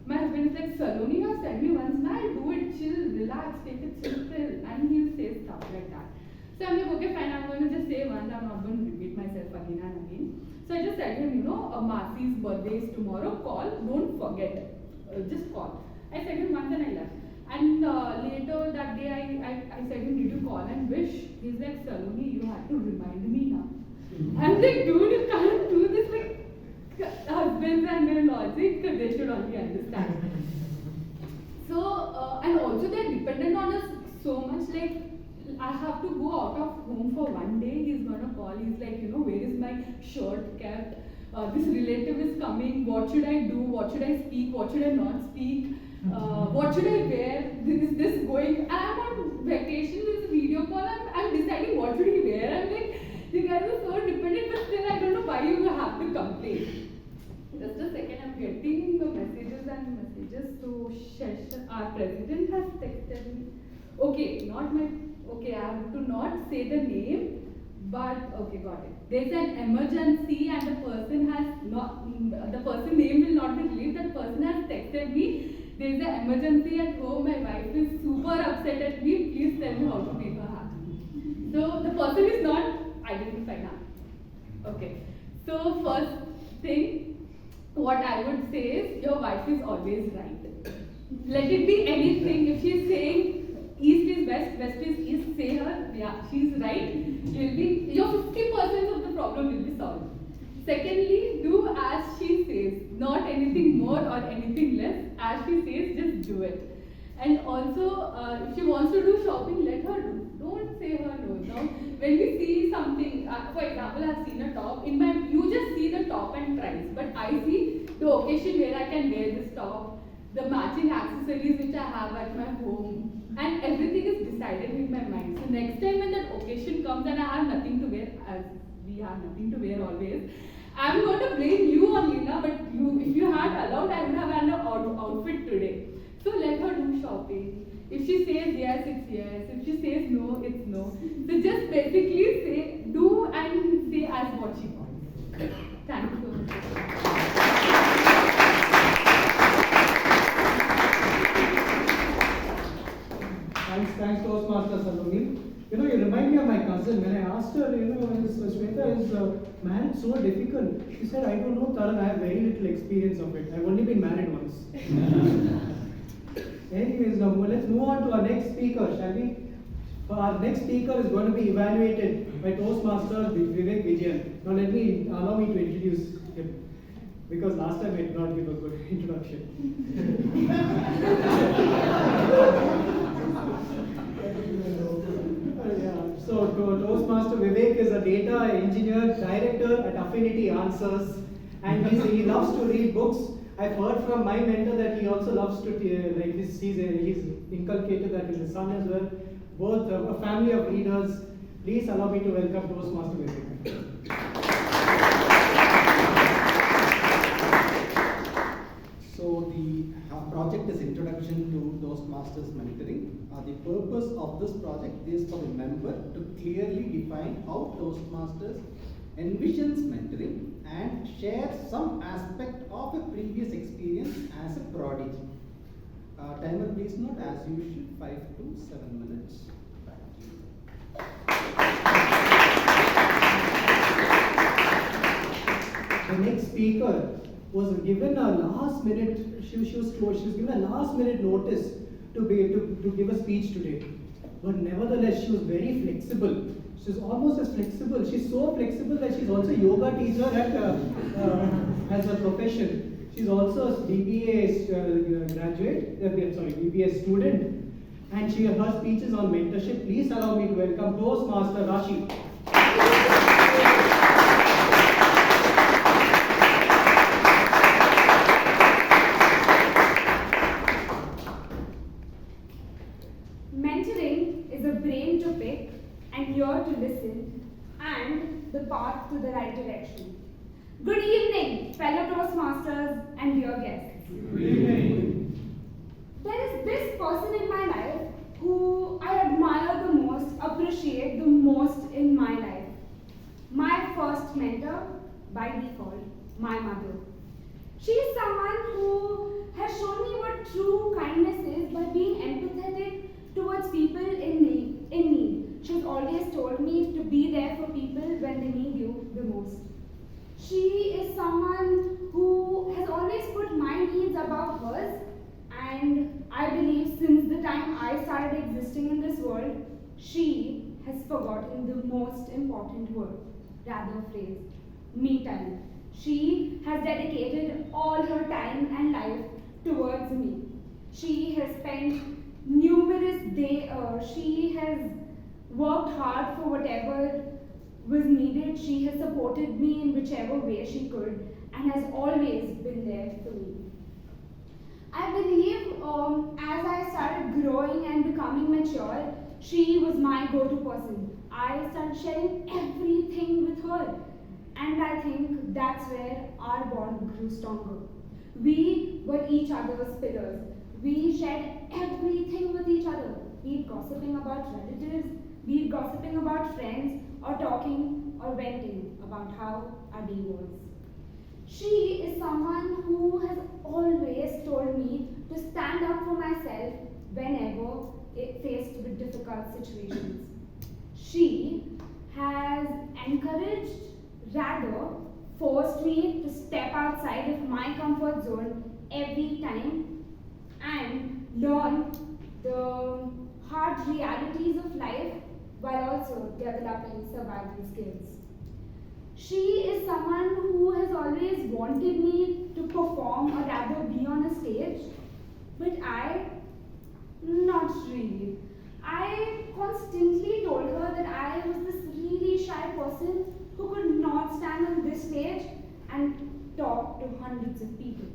my husband is like, Saloni, you have said me once, man, do it, chill, relax, take it chill pill. And he'll say stuff like that. So I'm like, okay, fine, I'm going to just say once, I'm not going to repeat myself again and again. So I just said him, Masi's birthday is tomorrow, call, don't forget, just call. I said him once and I left. And later that day, I said him, did you call and wish? He's like, Saloni, you have to remind me now. I'm like, dude, you can't do this. Like, husbands and their logic, they should only understand. So, and also they're dependent on us so much. Like, I have to go out of home for one day. He's gonna call. He's like, where is my shirt kept? This relative is coming. What should I do? What should I speak? What should I not speak? What should I wear? Is this going? I'm on vacation with video call. I'm deciding what should he wear. I'm like, you guys are so dependent, but still I don't know why you have to complain. Just a second, I'm getting the messages and messages. So, our president has texted me. Okay, I have to not say the name, but okay, got it. There's an emergency and the person name will not be released. That person has texted me. There's an emergency at home. My wife is super upset at me. Please tell me how to make her happy. So, the person is not identified now. Okay. So, first thing, what I would say is, your wife is always right. Let it be anything. If she's saying east is west, west is east, say her, yeah, she's right. Your 50% of the problem will be solved. Secondly, do as she says, not anything more or anything less. As she says, just do it. And also, if she wants to do shopping, let her do. Don't say her no. Now, when we see something, for example, I've seen a top, you just see the top and price, but I see the occasion where I can wear this top, the matching accessories which I have at my home, and everything is decided in my mind. So next time when that occasion comes and I have nothing to wear, as we have nothing to wear always, I'm going to blame you on Lina, but if you had allowed, I would have had an outfit today. So let her do shopping. If she says yes, it's yes. If she says no, it's no. So just basically say, do and say as what she wants. Thank you so much. Thanks, Toastmaster Saloni. You remind me of my cousin. When I asked her, Shweta is married so difficult. She said, I don't know, Taran, I have very little experience of it. I've only been married once. Anyways, now let's move on to our next speaker, shall we? Our next speaker is going to be evaluated by Toastmaster Vivek Vijayan. Now allow me to introduce him, because last time I did not give a good introduction. So Toastmaster Vivek is a data engineer, director at Affinity Answers, and he loves to read books. I've heard from my mentor that he also loves to, he's inculcated that in his son as well. Both a family of readers. Please allow me to welcome Toastmaster Vivek. So the project is Introduction to Toastmasters Mentoring. The purpose of this project is for the member to clearly define how Toastmasters envisions mentoring and share some aspect of a previous experience as a prodigy. Timer please note, as usual, 5 to 7 minutes. The next speaker was given a last minute, she was given a last minute notice to give a speech today. But nevertheless, she was very flexible. She's almost as flexible. She's so flexible that she's also a yoga teacher as a profession. She's also a BBA BBA student, and her speech is on mentorship. Please allow me to welcome Toastmaster Rashi. Mentoring is a brain to pick and ear to listen and the path to the right direction. Good evening, fellow Toastmasters and dear guests. Good evening. There is this person in my life who I admire the most, appreciate the most in my life. My first mentor by always told me to be there for people when they need you the most. She is someone who has always put my needs above hers, and I believe since the time I started existing in this world, she has forgotten the most important word, rather phrase, me time. She has dedicated all her time and life towards me. She has spent numerous days, she has worked hard for whatever was needed. She has supported me in whichever way she could and has always been there for me. I believe as I started growing and becoming mature, she was my go-to person. I started sharing everything with her, and I think that's where our bond grew stronger. We were each other's pillars. We shared everything with each other, be it gossiping about relatives, be it gossiping about friends, or talking or venting about how our day was. She is someone who has always told me to stand up for myself whenever faced with difficult situations. She has encouraged, rather forced me to step outside of my comfort zone every time and learn the hard realities of life while also developing survival skills. She is someone who has always wanted me to perform or rather be on a stage, but not really. I constantly told her that I was this really shy person who could not stand on this stage and talk to hundreds of people.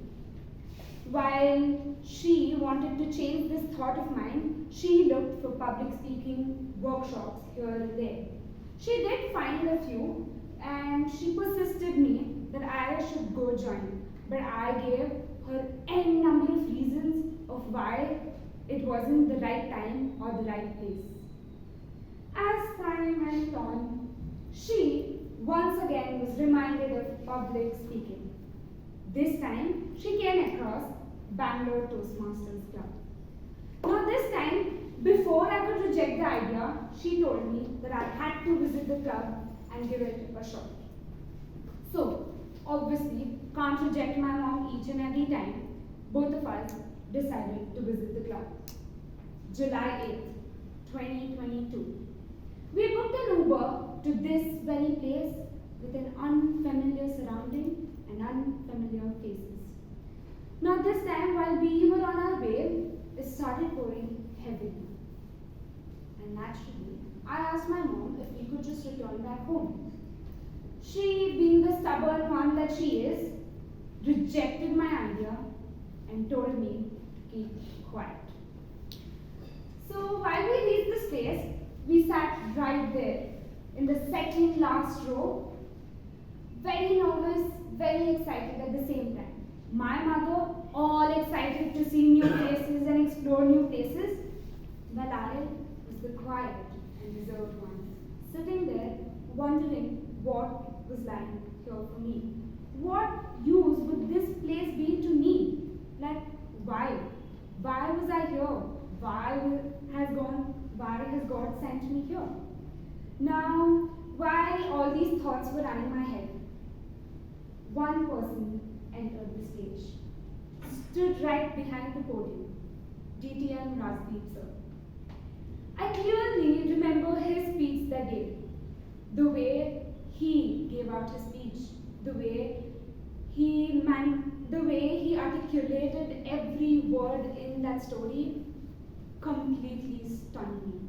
While she wanted to change this thought of mine, she looked for public speaking workshops here and there. She did find a few, and she persisted me that I should go join. But I gave her any number of reasons of why it wasn't the right time or the right place. As time went on, she once again was reminded of public speaking. This time, she came across Bangalore Toastmasters Club. Now this time, before I could reject the idea, she told me that I had to visit the club and give it a shot. So, obviously, can't reject my mom each and every time. Both of us decided to visit the club. July 8th, 2022. We booked an Uber to this very place with an unfamiliar surrounding and unfamiliar faces. Now this time, while we were on our way, it started pouring heavily. And naturally, I asked my mom if we could just return back home. She, being the stubborn one that she is, rejected my idea and told me to keep quiet. So while we reached this place, we sat right there in the second last row, very nervous, very excited at the same time. My mother, all excited to see new places and explore new places, while I was the quiet and reserved one, sitting there wondering what was lying here for me. What use would this place be to me? Like, why? Why was I here? Why has God sent me here? Now, while all these thoughts were running my head, one person entered the stage, stood right behind the podium, DTM Rajdeep sir. I clearly remember his speech that day, the way he gave out his speech, the way he articulated every word in that story completely stunned me.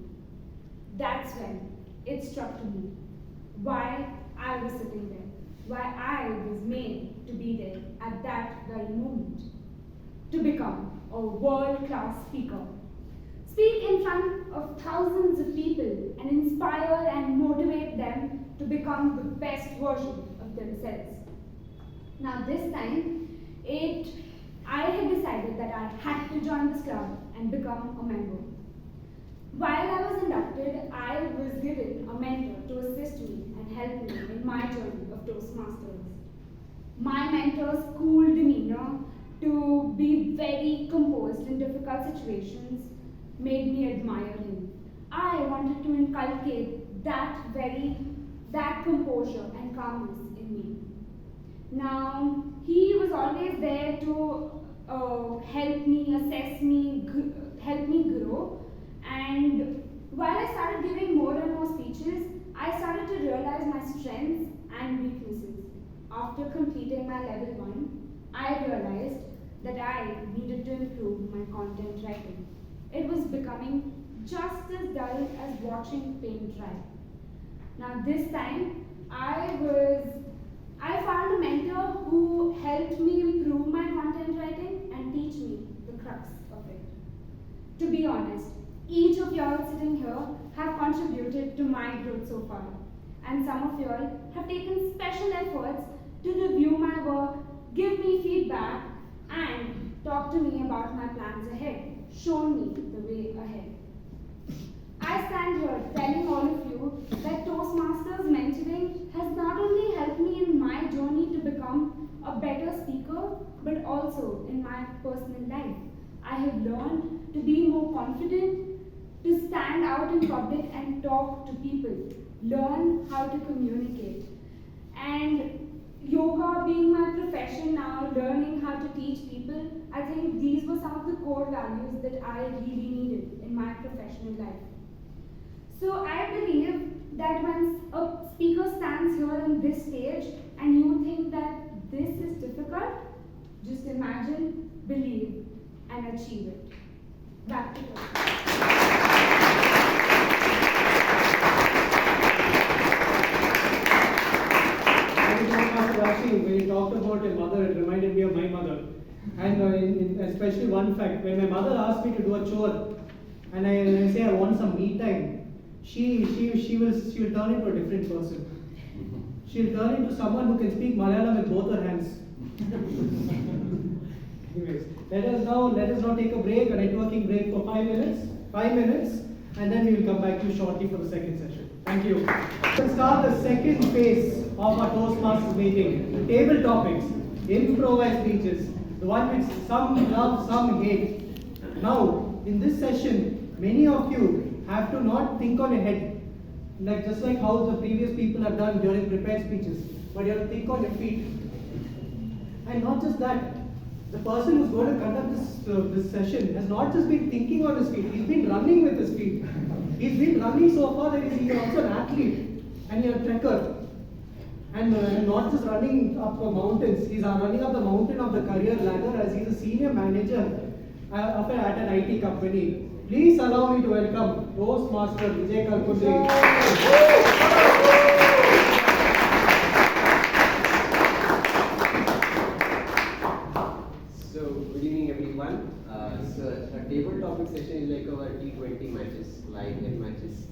That's when it struck to me why I was sitting there, why I was made to be there at that very moment, to become a world-class speaker. Speak in front of thousands of people and inspire and motivate them to become the best version of themselves. Now this time, I had decided that I had to join this club and become a member. While I was inducted, I was given a mentor to assist me and help me in my journey of Toastmasters. My mentor's cool demeanor to be very composed in difficult situations made me admire him. I wanted to inculcate that composure and calmness in me. Now, he was always there to help me, assess me, help me grow. And while I started giving more and more speeches, I started to realize my strengths and weaknesses. After completing my level 1, I realized that I needed to improve my content writing. It was becoming just as dull as watching paint dry. Now this time, I found a mentor who helped me improve my content writing and teach me the crux of it. To be honest, each of y'all sitting here have contributed to my growth so far. And some of y'all have taken special efforts to review my work, give me feedback, and talk to me about my plans ahead, shown me the way ahead. I stand here telling all of you that Toastmasters mentoring has not only helped me in my journey to become a better speaker, but also in my personal life. I have learned to be more confident, to stand out in public and talk to people, learn how to communicate. And yoga being my profession now, learning how to teach people, I think these were some of the core values that I really needed in my professional life. So I believe that when a speaker stands here on this stage and you think that this is difficult, just imagine, believe, and achieve it. Back to you. When you talked about your mother, it reminded me of my mother. And especially one fact, when my mother asked me to do a chore, and I say I want some me time, she will turn into a different person. She'll turn into someone who can speak Malayalam with both her hands. Anyways, let us now take a break, a networking break for 5 minutes. 5 minutes, and then we will come back to you shortly for the second session. Thank you. Let's start the second phase of our Toastmasters meeting. The table topics, improvised speeches, the one which some love, some hate. Now, in this session, many of you have to not think on your head, just like how the previous people have done during prepared speeches, but you have to think on your feet. And not just that, the person who's going to conduct this session has not just been thinking on his feet, he's been running with his feet. He's been running so far that he's also an athlete and he's a trekker. And not just running up the mountains, he's running up the mountain of the career ladder as he's a senior manager at an IT company. Please allow me to welcome Toastmaster Vijay Kalkundri. So, good evening everyone. So, a table topic session is like our T20 matches, live and matches.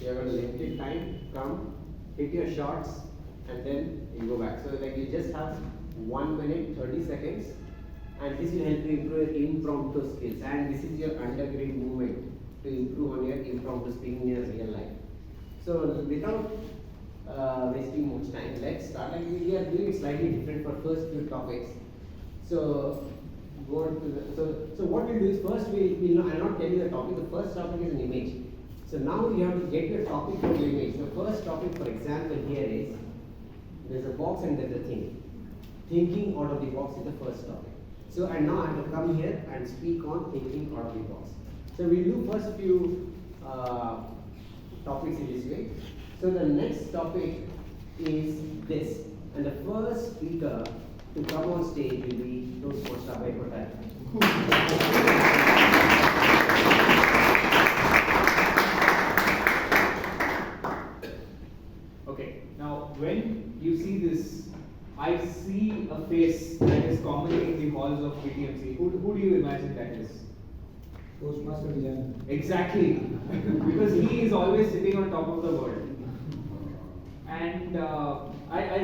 You have a limited time, come, hit your shots, and then you go back. So, like you just have 1 minute, 30 seconds. And this will help you improve your impromptu skills, and this is your undergrad movement to improve on your impromptu speaking in your real life. So without wasting much time, let's start. Like we are doing it slightly different for first few topics. So go on to the, so what we'll do is first I'll not tell you the topic. The first topic is an image. So now you have to get your topic from the image. The first topic, for example, here is there's a box and there's a thing. Thinking out of the box is the first topic. So and now I have to come here and speak on thinking out of the box. So we'll do first few topics in this way. So the next topic is this, and the first speaker to come on stage will be Toastmaster Abhay Okay, now when you see this, I see a face that is commonly in the halls of BTMC. Who do you imagine that is? Toastmaster Vijay. Exactly, because he is always sitting on top of the world. And I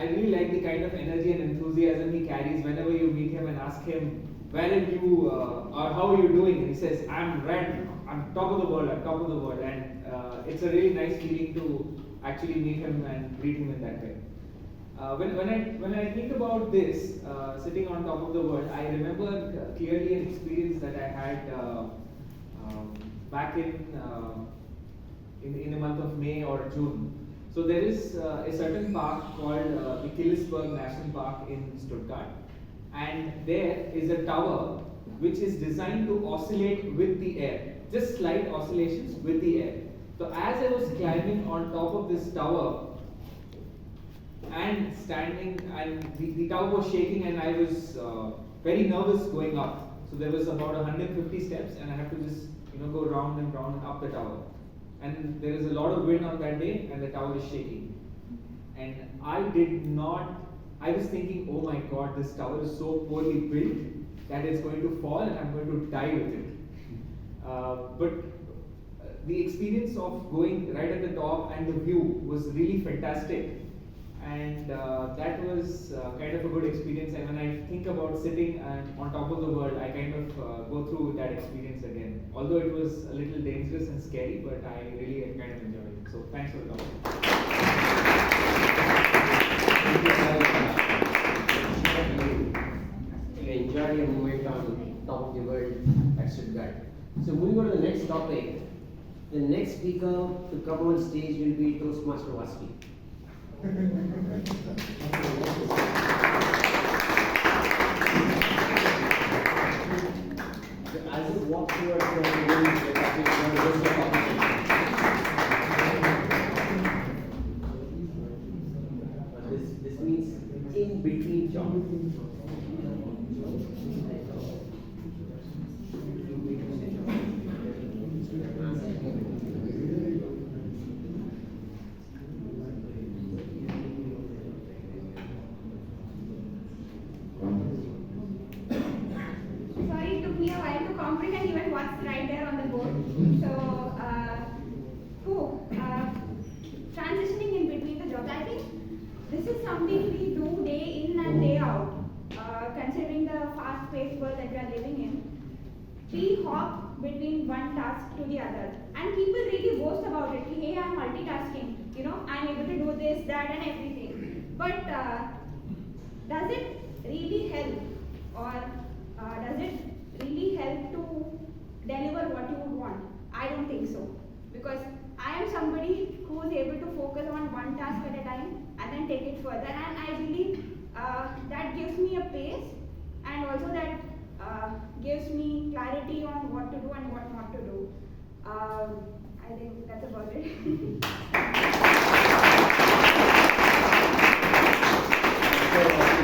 really like the kind of energy and enthusiasm he carries whenever you meet him and ask him, where are you, or how are you doing? And he says, I'm red, I'm top of the world, I'm top of the world. And it's a really nice feeling to actually meet him and greet him in that way. When I think about this, sitting on top of the world, I remember clearly an experience that I had back in in the month of May or June. So there is a certain park called the Killisberg National Park in Stuttgart, and there is a tower which is designed to oscillate with the air, just slight oscillations with the air. So as I was climbing on top of this tower and standing, and the tower was shaking, and I was very nervous going up. So there was about 150 steps, and I had to just go round and round up the tower. And there is a lot of wind on that day, and the tower is shaking. And I was thinking, oh my god, this tower is so poorly built that it's going to fall and I'm going to die with it. But the experience of going right at the top and the view was really fantastic. And that was kind of a good experience. And when I think about sitting on top of the world, I kind of go through that experience again. Although it was a little dangerous and scary, but I really kind of enjoyed it. So thanks for the You enjoyed your moment on top of the world at Stuttgart. So moving on to the next topic, the next speaker to come on stage will be Toastmaster Vaspi. As you walk towards the this means in between jobs. Sorry, it took me a while to comprehend even what's right there on the board. So, transitioning in between the jobs, I think this is something we do day in and day out. Considering the fast-paced world that we are living in, we hop between one task to the other, and people really boast about it. Hey, I'm multitasking. I'm able to do this, that, and everything. But does it really help, or does it really help to deliver what you would want? I don't think so, because I am somebody who is able to focus on one task at a time and then take it further, and I believe that gives me a pace, and also that gives me clarity on what to do and what not to do. I think that's about it.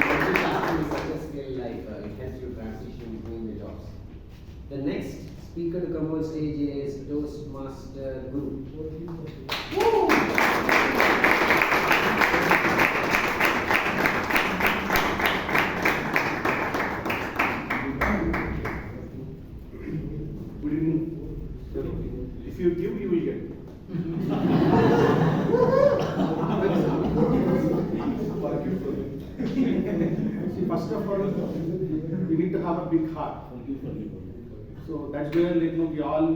Multitasking is such a skill, like it helps you transition between the jobs. The next speaker to come on stage is Toastmaster Guru. Good evening. If you give, you will get. See, first of all, we need to have a big heart. So that's where we all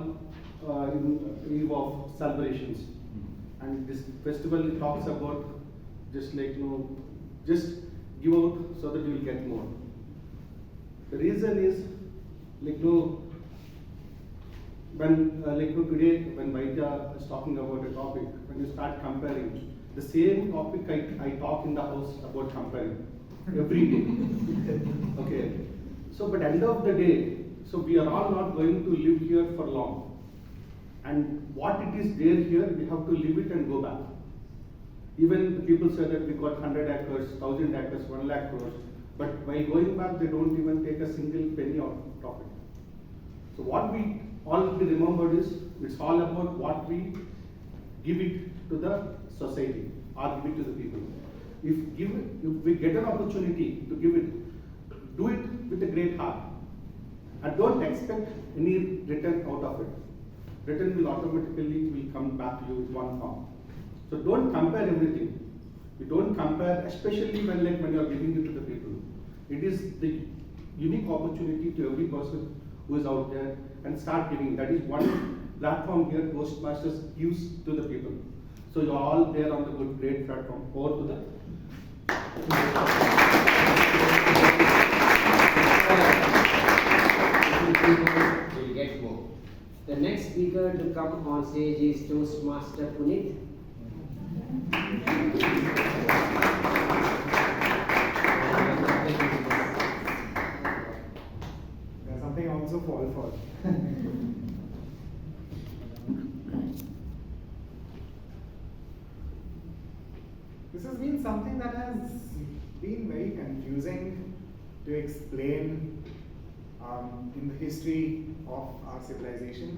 in eve of celebrations, and this festival talks about just just give out so that you will get more. The reason is when today when Vaidya is talking about a topic, when you start comparing, the same topic I talk in the house about comparing every day. Okay. So but end of the day, so we are all not going to live here for long. And what it is there here, we have to leave it and go back. Even people say that we got 100 acres, 1,000 acres, 1 lakh crores, but while going back, they don't even take a single penny out of it. So what we all be remembered is, it's all about what we give it to the society or give it to the people. If we get an opportunity to give it, do it with a great heart. And don't expect any return out of it. Return will automatically come back to you in one form. So don't compare everything. You don't compare, especially when you are giving it to the people. It is the unique opportunity to every person who is out there and start giving. That is one platform here Toastmasters gives to the people. So you are all there on the good, great platform. Over to the will get more. The next speaker to come on stage is Toastmaster Puneet. There's something I also fall for. This has been something that has been very confusing to explain in the history of our civilization.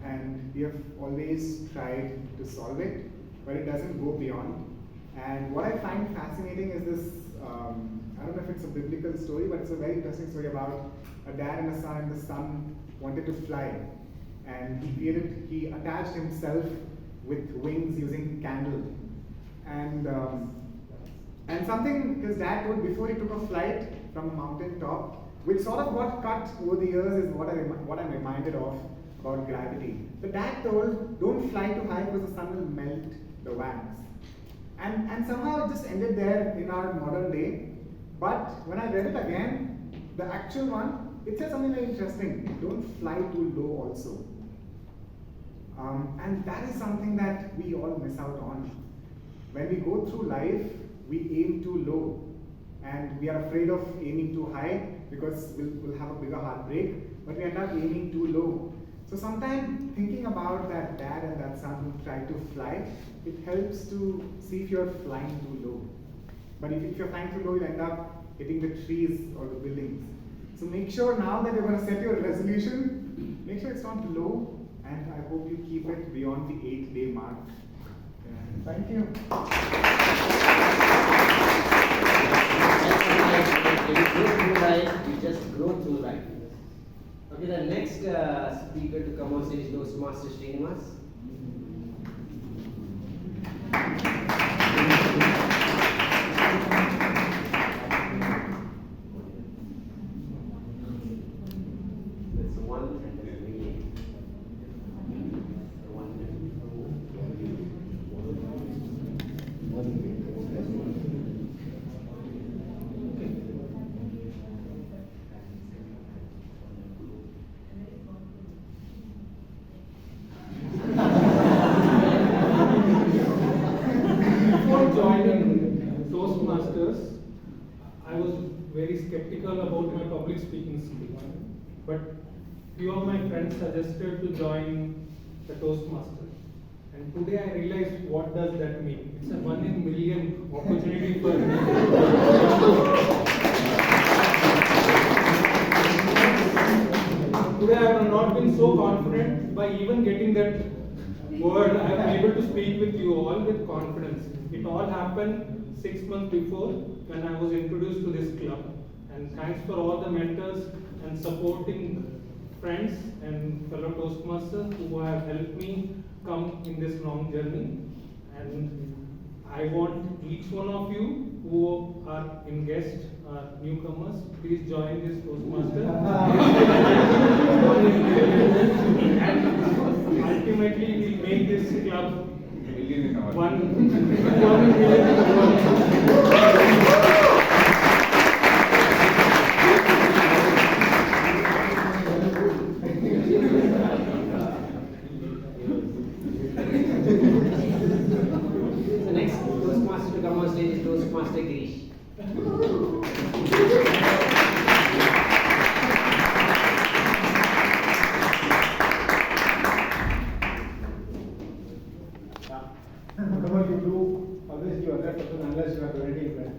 And we have always tried to solve it, but it doesn't go beyond. And what I find fascinating is this, I don't know if it's a biblical story, but it's a very interesting story about a dad and a son, and the son wanted to fly. And he attached himself with wings using candle. And something his dad told before he took a flight from a mountain top, which sort of got cut over the years, is what I'm reminded of about gravity. The dad told, don't fly too high because the sun will melt the wax. And somehow it just ended there in our modern day. But when I read it again, the actual one, it says something very interesting. Don't fly too low also. And that is something that we all miss out on. When we go through life, we aim too low. And we are afraid of aiming too high because we'll have a bigger heartbreak, but we end up aiming too low. So sometimes thinking about that dad and that son who tried to fly, it helps to see if you're flying too low. But if you're flying too low, you'll end up hitting the trees or the buildings. So make sure now that you're going to set your resolution, make sure it's not low, and I hope you keep it beyond the 8-day mark. Thank you. When you go through life, you just grow through life. Okay, the next speaker to come on stage is Toastmaster Sriniwas. That's one and there's three. Before joining Toastmasters, I was very skeptical about my public speaking skills. But few of my friends suggested to join the Toastmasters. And today I realized what does that mean. It's a 1 in a million opportunity for me. Today I have not been so confident by even getting that word. I am able to speak with you all with confidence. It all happened 6 months before when I was introduced to this club. And thanks for all the mentors and supporting friends and fellow Toastmasters who have helped me come in this long journey. And I want each one of you who are in guest newcomers, please join this Toastmaster. And ultimately we make this club one The next Toastmaster to come on stage is Toastmaster Girish. Whatever you do, always give 100% unless you are already a friend.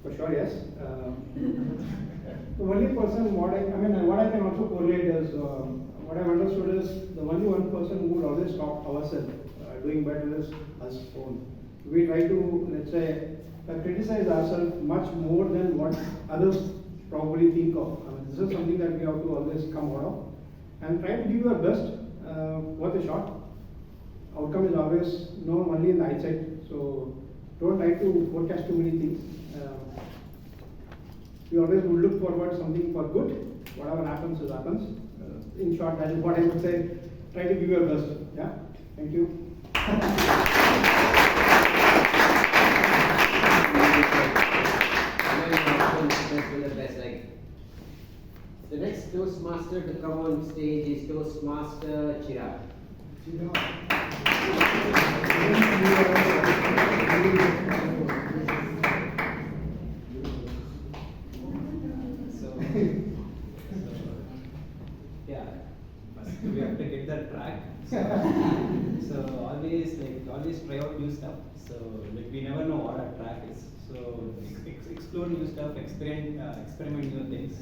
For sure, yes. The only person, what I can also correlate is, what I've understood is the only one person who would always stop ourselves doing better is us own. We try to, let's say, criticize ourselves much more than what others probably think of. This is something that we have to always come out of. And try to give your best, worth a shot. Outcome is always known only in the hindsight. So don't try to forecast too many things. We always would look forward something for good. Whatever happens, it happens. In short, that is what I would say. Try to give your best. Yeah. Thank you. The The next Toastmaster to come on stage is Toastmaster Chirag. Yeah, first we have to get that track. So always try out new stuff. So like we never know what our track is. So explore new stuff, experiment new things.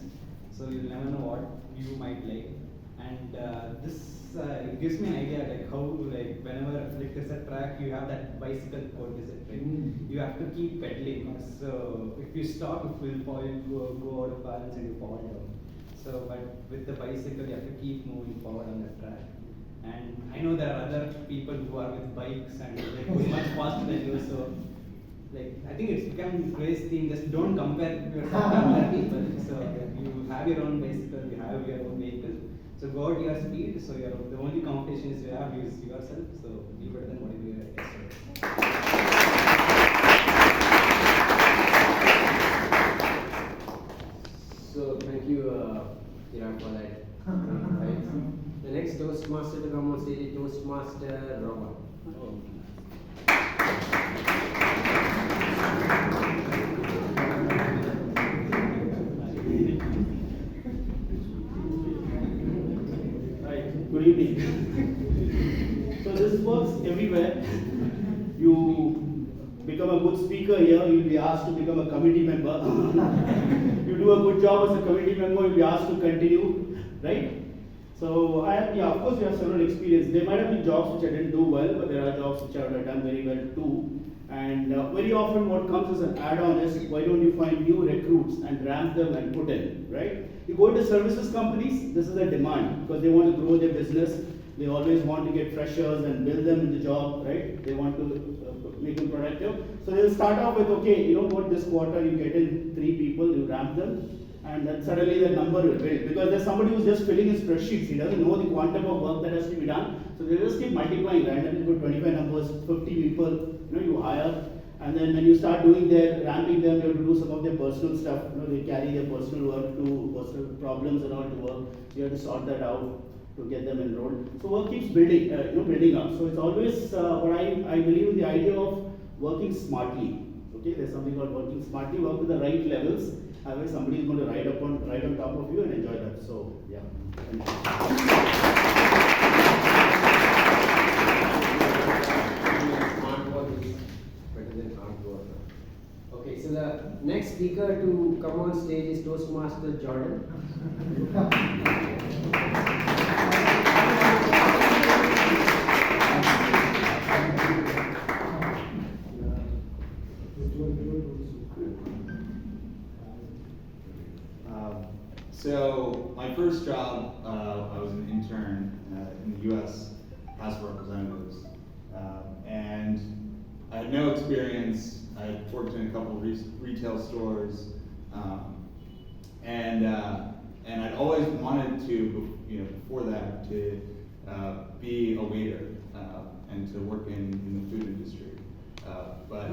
So you'll never know what you might like. And this gives me an idea like how like whenever like there's a track you have that bicycle quote is it right? You have to keep pedaling. So if you stop, it will fall, go out of balance and you fall down. So but with the bicycle you have to keep moving forward on the track. And I know there are other people who are with bikes and like going much faster than you. So like I think it's become today's thing. Just don't compare yourself to other people. So you have your own bicycle, you have your own vehicle. So go at your speed. So the only competition is you have is yourself. So be better than whatever you are. So thank you, Kiran, for that. The next Toastmaster to come on stage is Toastmaster Robert. Good evening. So this works everywhere. You become a good speaker here, you'll be asked to become a committee member. You do a good job as a committee member, you'll be asked to continue, right? So of course you have several experience. There might have been jobs which I didn't do well, but there are jobs which I would have done very well too. And very often what comes as an add-on is, why don't you find new recruits and ramp them and put in, right? You go to services companies, this is a demand because they want to grow their business. They always want to get freshers and build them in the job, right? They want to make them productive. So they'll start off with, okay, you know what, this quarter you get in 3 people, you ramp them, and then suddenly the number will build. Because there's somebody who's just filling his spreadsheets, he doesn't know the quantum of work that has to be done. So they just keep multiplying randomly, put 25 numbers, 50 people, you hire. And then when you start doing their ramping them, you have to do some of their personal stuff. They carry their personal work to personal problems and all to work. So you have to sort that out to get them enrolled. So work keeps building, building up. So it's always what I believe in the idea of working smartly. Okay, there's something called working smartly. Work with the right levels. Otherwise, somebody is going to ride on top of you and enjoy that. So yeah. Okay, so the next speaker to come on stage is Toastmaster Jordan. So my first job, I was an intern in the U.S. House of Representatives, and I had no experience. I had worked in a couple of retail stores, and I'd always wanted to, before that, to be a waiter and to work in the food industry, but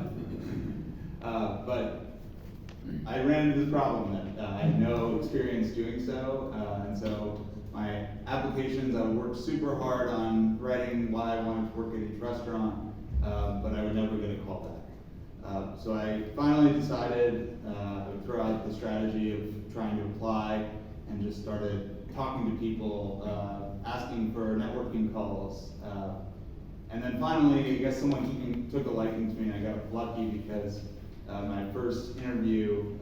I ran into this problem that I had no experience doing so, and so my applications, I would work super hard on writing why I wanted to work at each restaurant, but I would never get a call back. So I finally decided I would throw out the strategy of trying to apply and just started talking to people, asking for networking calls. And then finally, I guess someone took a liking to me, and I got lucky because my first interview,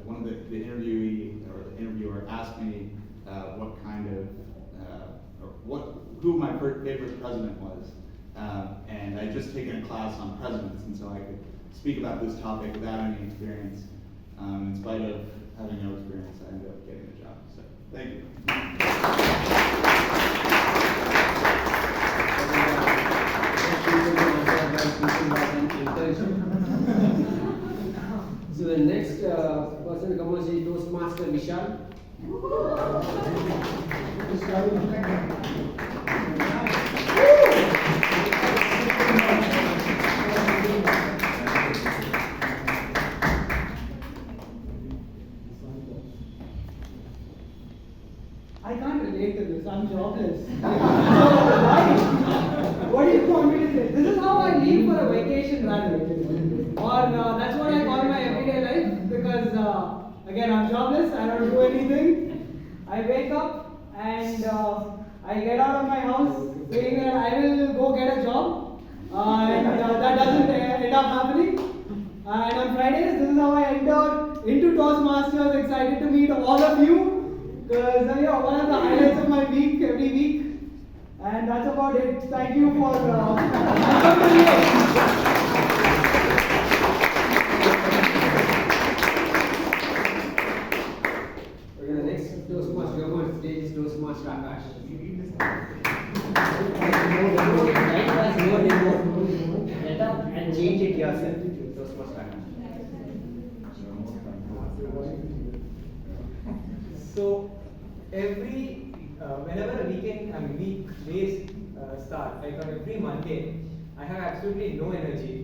one of the interviewee or the interviewer asked me what kind of who my favorite president was, and I'd just taken a class on presidents, and so I could speak about this topic without any experience. In spite of having no experience, I ended up getting the job. So thank you. So the next person to come on stage is Toastmaster Vishal. relate to this. I'm jobless. So why? What do you want me to say? This is how I leave for a vacation rather. Or that's what I call my everyday life because again I'm jobless. I don't do anything. I wake up and I get out of my house saying that I will go get a job, and that doesn't end up happening. And on Fridays, this is how I enter into Toastmasters, excited to meet all of you, because one of the highlights of my week, every week. And that's about it. Thank you for Okay, the next Toastmaster on stage is Toastmaster Akash. Get up and change it yourself. Toastmaster Akash. So whenever weekdays start, like on every Monday, I have absolutely no energy.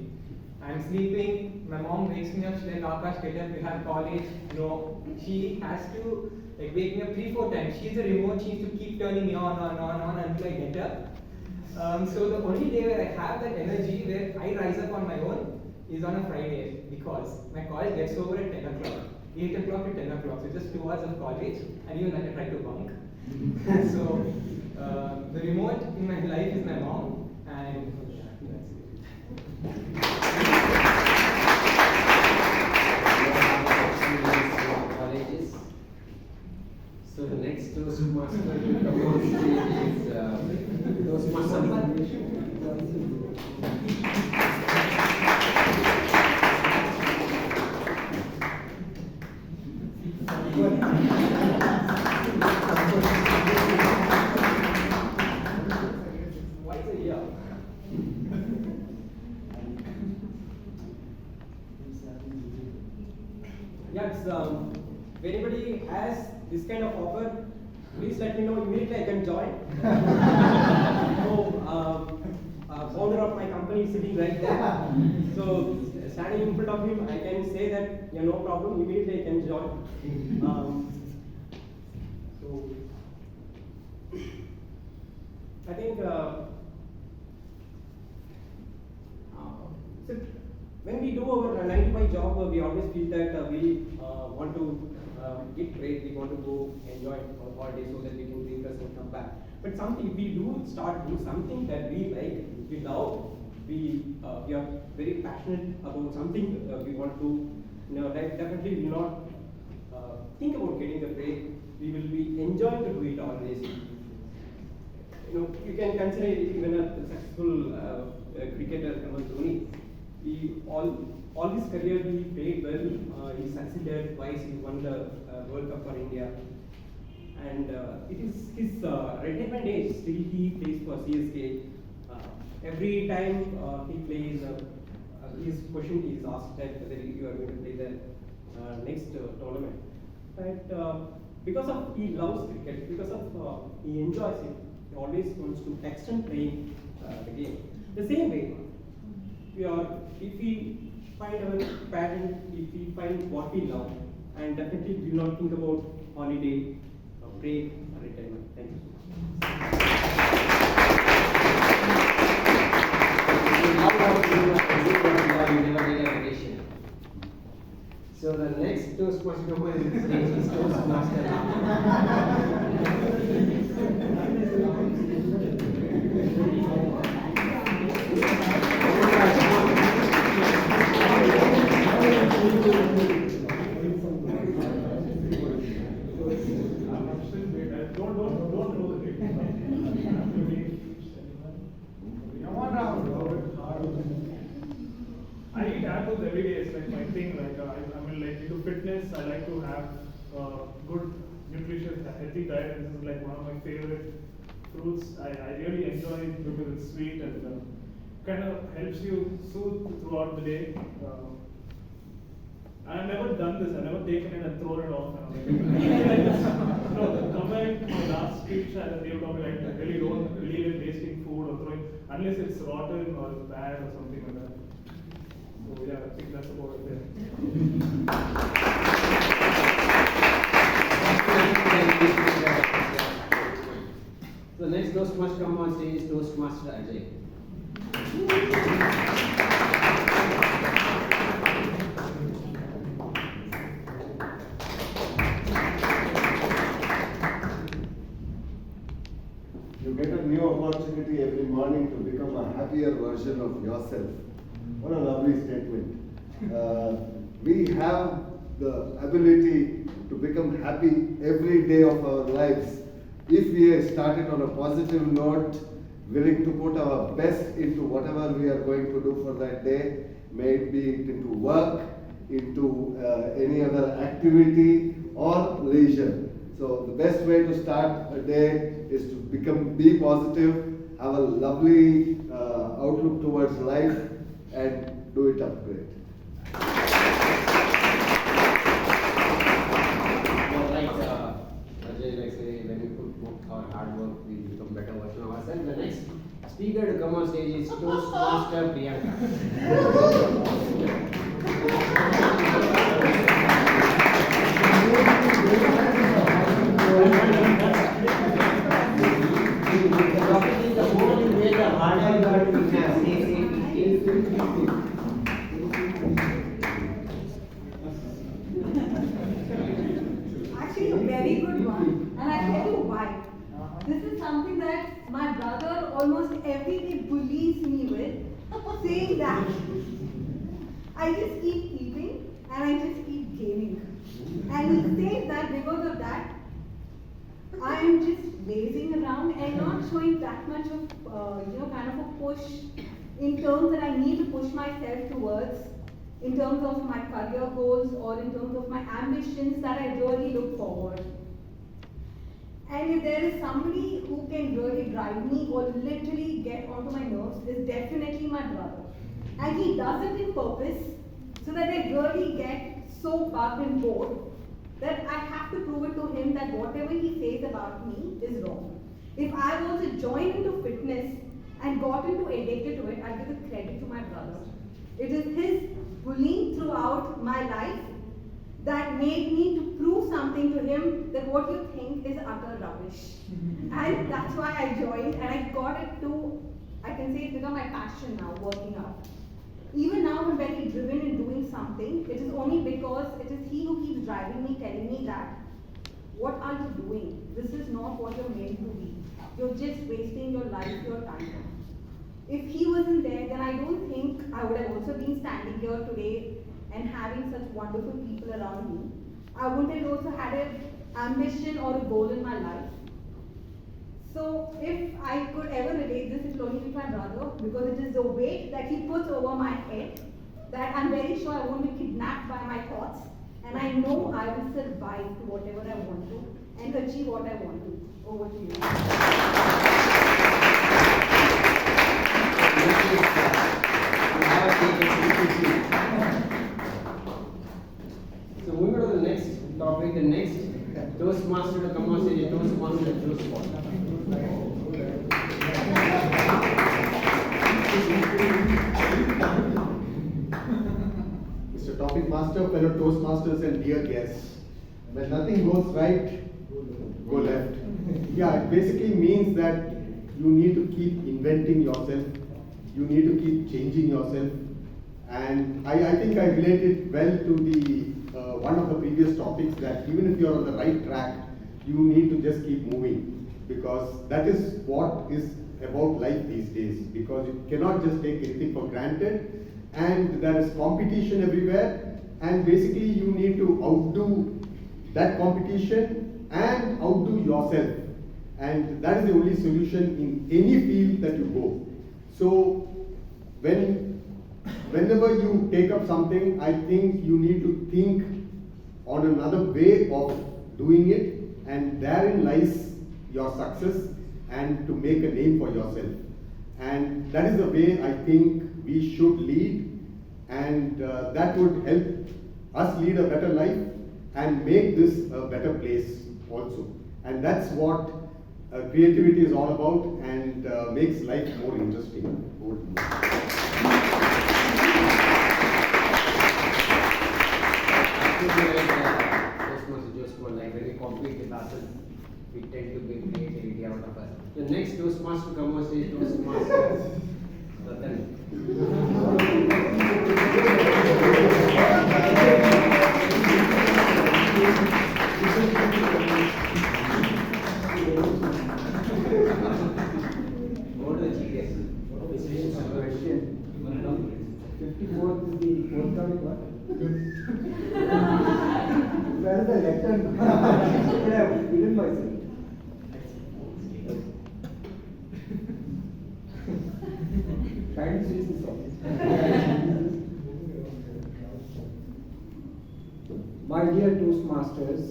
I'm sleeping. My mom wakes me up. She's like, Akash, get up. You have college. No, she has to wake me up 3-4 times. She's a remote. She needs to keep turning me on until I get up. So the only day where I have that energy, where I rise up on my own, is on a Friday because my college gets over at 10 o'clock. 8 o'clock to 10 o'clock, so just 2 hours of college, and even like I try to bunk. So the remote in my life is my mom, and Colleges. So the next Toastmaster will come on stage is Toastmaster. Twice a year. Yeah, if anybody has this kind of offer, please let me know immediately. I can join. Founder of my company is sitting right there. So standing in front of him, I can say that no problem. Immediately I can join. So I think so when we do our 9 to 5 job, we always feel that we want to get break, we want to go enjoy our holiday so that we can refresh and come back. But something, if we do start doing something that we like, we love, we are very passionate about something we want to, definitely will not think about getting the break. We will be enjoying to do it always. You can consider even a successful cricketer, Dhoni. All his career he played well. He succeeded twice. He won the World Cup for India, and it is his retirement age. Still he plays for CSK. Every time he plays, his question is asked that whether you are going to play the next tournament. But because of he loves cricket, because of he enjoys it, he always wants to extend playing the game. The same way, if we find our passion, if we find what we love, and definitely do not think about holiday, break, or retirement. Thank you So the next Toastmaster is Toastmaster. I eat apples every day. It's like my thing. Like into fitness. I like to have good, nutritious, healthy diet. This is like one of my favorite fruits. I really enjoy it because it's sweet and kind of helps you soothe throughout the day. I've never done this. I've never taken it and thrown it off. Compared to my last speech, I really don't believe in wasting food or throwing unless it's rotten or it's bad or something like that. So yeah, I think that's about it there. So the next Toastmaster come on stage is Toastmaster Ajay. You get a new opportunity every morning to become a happier version of yourself. What a lovely statement. We have the ability to become happy every day of our lives if we started on a positive note, willing to put our best into whatever we are going to do for that day, may it be into work, into any other activity or leisure. So the best way to start a day is to be positive, have a lovely outlook towards life, and do it up great. Ajay, like say, when we put our hard work, we become better version of ourselves. The next speaker to come on stage is Toastmaster Priyanka. Actually, a very good one, and I'll tell you why. This is something that my brother almost every day bullies me with, saying that I just keep eating and I just keep gaining. And he says that because of that, I am just lazing around and not showing that much of, kind of a push in terms that I need to push myself towards, in terms of my career goals or in terms of my ambitions that I really look forward. And if there is somebody who can really drive me or literally get onto my nerves, is definitely my brother. And he does it in purpose so that I really get so bugged and bored that I have to prove it to him that whatever he says about me is wrong. If I was to join into fitness and got into addicted to it, I give the credit to my brother. It is his bullying throughout my life that made me to prove something to him that what you think is utter rubbish. And that's why I joined, and I got it to, I can say it's become my passion now, working out. Even now I'm very driven in doing something. It is only because it is he who keeps driving me, telling me that, what are you doing? This is not what you're meant to be. You're just wasting your life, your time. If he wasn't there, then I don't think I would have also been standing here today and having such wonderful people around me. I wouldn't have also had an ambition or a goal in my life. So if I could ever relate this, it will only be my brother, because it is the weight that he puts over my head that I'm very sure I won't be kidnapped by my thoughts, and I know I will survive to whatever I want to and achieve what I want to. Over to you. So moving on to the next topic, the next Toastmaster to come on stage is Toastmaster Joseph. Mr. Topic Master, fellow Toastmasters and dear guests, when nothing goes right, go left. Yeah, it basically means that you need to keep inventing yourself, you need to keep changing yourself, and I think I related well to the one of the previous topics, that even if you are on the right track, you need to just keep moving, because that is what is about life these days, because you cannot just take anything for granted, and there is competition everywhere, and basically you need to outdo that competition and outdo yourself, and that is the only solution in any field that you go. So whenever you take up something, I think you need to think on another way of doing it, and therein lies your success and to make a name for yourself. And that is the way I think we should lead, and that would help us lead a better life and make this a better place also. And that's what creativity is all about, and makes life more interesting. Over to Toastmaster Joseph, like when we complete the classes, we tend to bring creativity out of us. The next Toastmaster to come on stage, Toastmaster Ratan. Go to the chief guest. Question. 54th is the forthcoming one. Where is the lecture? I have hidden myself. Trying to change this office. My dear Toastmasters,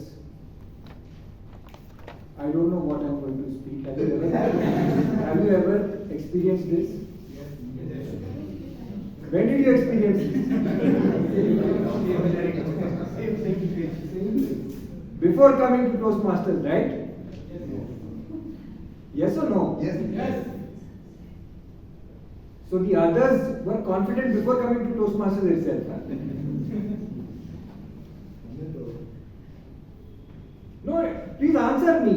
I don't know what I'm going to speak. Have you ever experienced this? When did you experience this? Before coming to Toastmasters, right? Yes or no? Yes. So the others were confident before coming to Toastmasters itself. Huh? No, please answer me.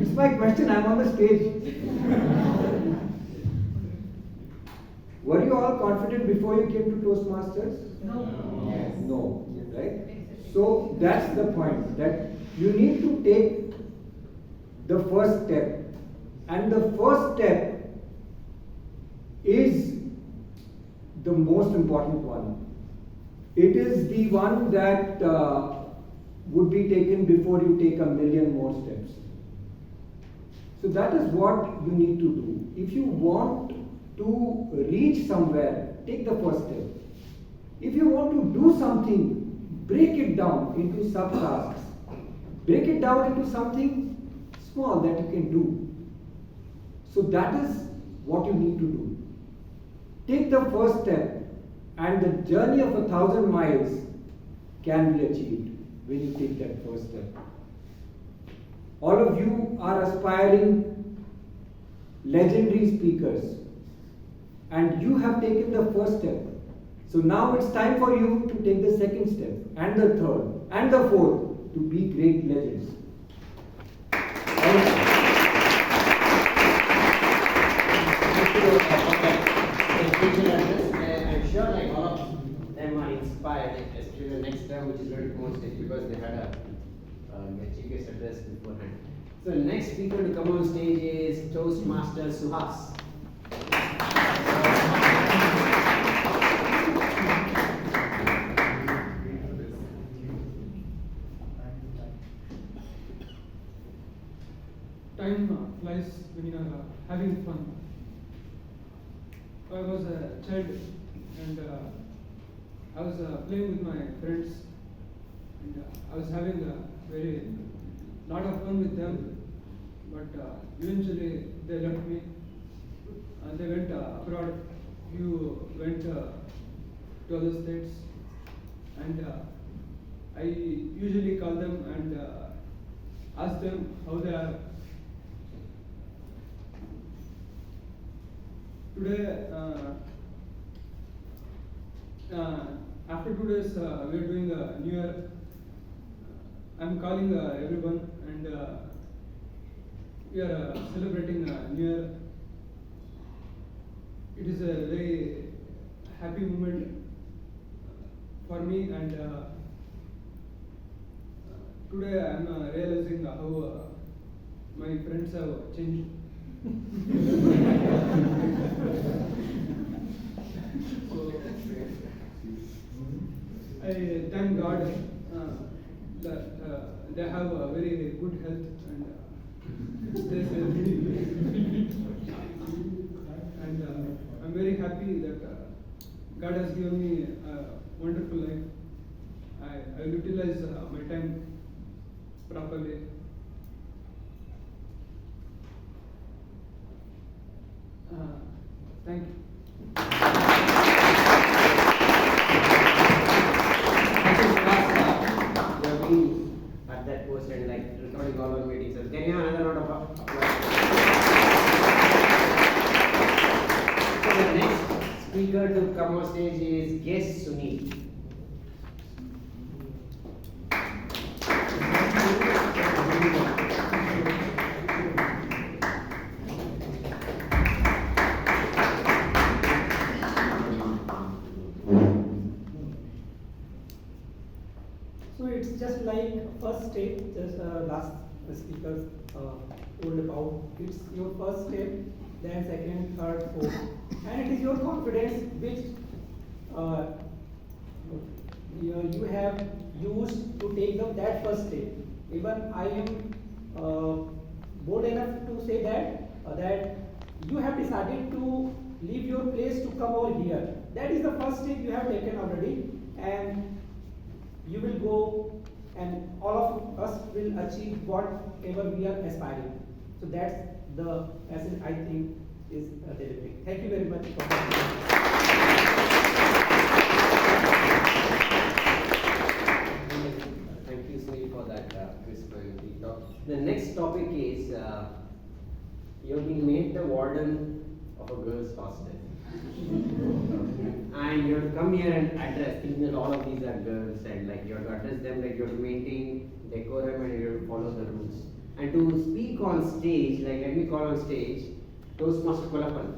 It's my question. I'm on the stage. Were you all confident before you came to Toastmasters? No. Yes. No. Right? So that's the point, that you need to take the first step. And the first step is the most important one. It is the one that would be taken before you take a million more steps. So that is what you need to do. If you want to reach somewhere, take the first step. If you want to do something, break it down into sub-tasks. Break it down into something small that you can do. So that is what you need to do. Take the first step, and the journey of 1,000 miles can be achieved when you take that first step. All of you are aspiring legendary speakers, and you have taken the first step. So now it's time for you to take the second step, and the third, and the fourth, to be great legends. I'm sure like all of them are inspired, like, especially the next term which is going to come on stage, because they had a chief guest address beforehand. So the next speaker to come on stage is Toastmaster Suhas. Time flies when you are having fun. I was a child and I was playing with my friends, and I was having a very lot of fun with them, but eventually they left me. They went abroad. You went to other states, and I usually call them and ask them how they are. Today, after 2 days, we are doing a New Year. I'm calling everyone, and we are celebrating New Year. It is a very happy moment for me, and today I am realizing how my friends have changed. So I thank God that they have a very good health and stay healthy. And I'm very happy that God has given me a wonderful life. I utilize my time properly. Thank you. You have been at that post and like recording all our meetings. So can you have another round of applause? So the next speaker to come on stage is guest Sunil. first step, just last speaker told about. It's your first step, then second, third, fourth, and it is your confidence which you have used to take that first step. Even I am bold enough to say that you have decided to leave your place to come over here. That is the first step you have taken already, and you will go, and all of us will achieve whatever we are aspiring. So that's the message I think is delivering. Thank you very much for Thank you, Sunil, for that crisp talk. The next topic is you have been made the warden of a girls' hostel. And you have to come here and address, thinking that all of these are girls, and like you have to address them, like you have to maintain decorum and you have to follow the rules. And to speak on stage, like let me call on stage, Toastmaster Kolapan.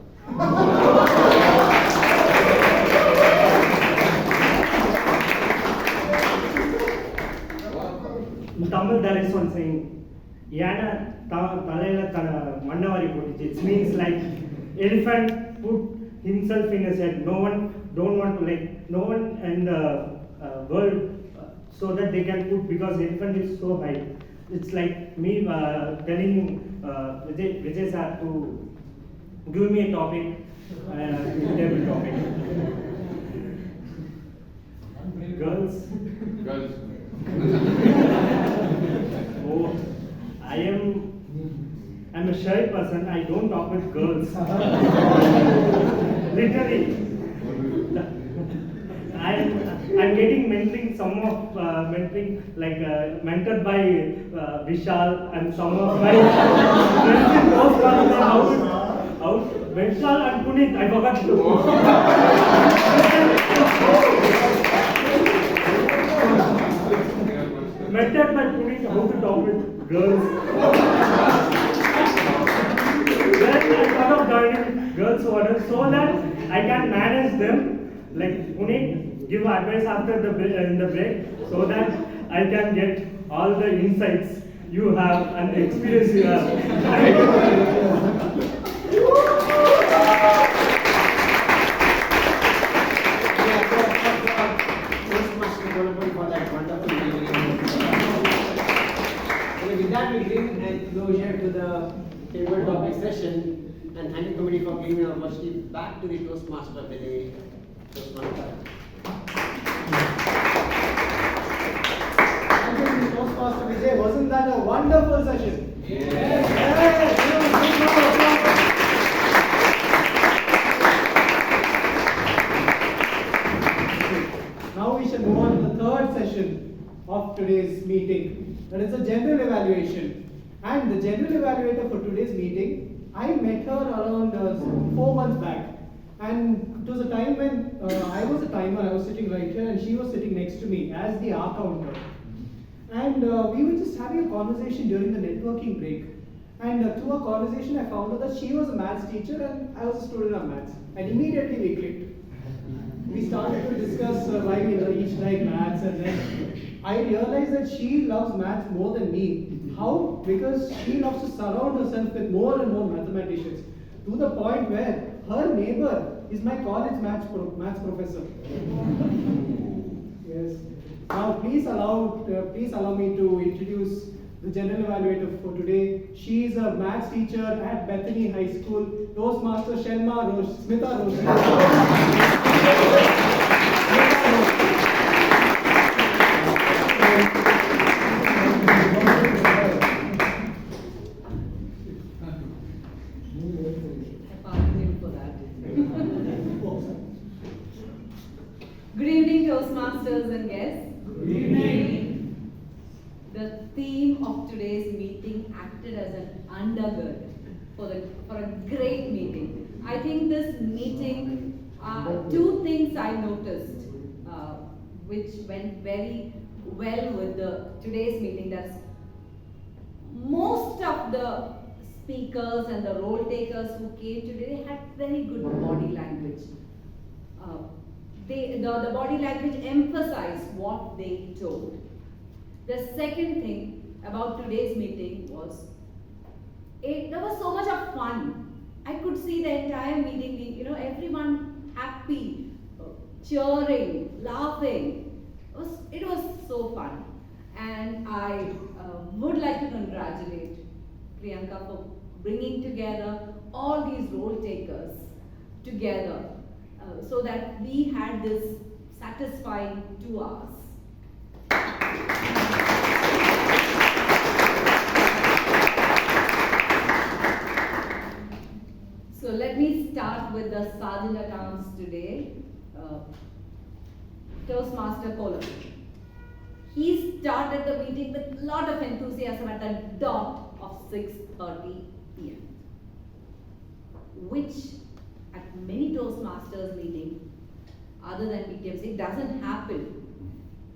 In Tamil there is one saying, Yana Talayla Mandavari Potichi. It means like elephant put himself in a set. No one don't want to no one in the world so that they can put, because elephant is so high. It's like me telling Vijay sir to give me a topic, table topic. Girls. Oh, I'm a shy person. I don't talk with girls. Literally. I'm getting mentoring, some of mentoring, like mentored by Vishal and some of my friends in Toastmasters out. Vishal and Puneet, I forgot to. Mentored by Puneet how to talk with girls. Then I thought of joining girls' order so that I can manage them. Like Puneet, give advice after in the break so that I can get all the insights you have and experience you have. Toastmaster Kolapan for that wonderful evening. Okay, with that we bring a closure to the table topic session and thank the committee for giving an opportunity back to the Toastmaster of the day. Toastmaster. Thank you, Toastmaster Vijay. Wasn't that a wonderful session? Yes. Now we shall move on to the third session of today's meeting. That is a general evaluation. And the general evaluator for today's meeting, I met her around 4 months back. And it was a time when I was a timer, I was sitting right here and she was sitting next to me as the R counter. And we were just having a conversation during the networking break. And through our conversation I found out that she was a maths teacher and I was a student of maths. And immediately we clicked. We started to discuss why we each like maths, and then I realized that she loves maths more than me. How? Because she loves to surround herself with more and more mathematicians, to the point where her neighbor is my college maths professor. Yes. Now please allow me to introduce the general evaluator for today. She is a maths teacher at Bethany High School, Toastmaster Smita Roshi. Good evening, Toastmasters and guests. Good evening. The theme of today's meeting acted as an undergird for a great meeting. I think this meeting, two things I noticed, which went very well with today's meeting. That's most of the speakers and the role takers who came today had very good body language. The body language emphasized what they told. The second thing about today's meeting was there was so much of fun. I could see the entire meeting being, everyone happy, cheering, laughing. It was so fun. And I would like to congratulate Priyanka for bringing together all these role takers together so that we had this satisfying 2 hours. So let me start with the sergeant at arms today, Toastmaster Poland. He started the meeting with a lot of enthusiasm at the dot of 6:30 p.m. which at many Toastmasters meeting, other than BTMC, doesn't happen.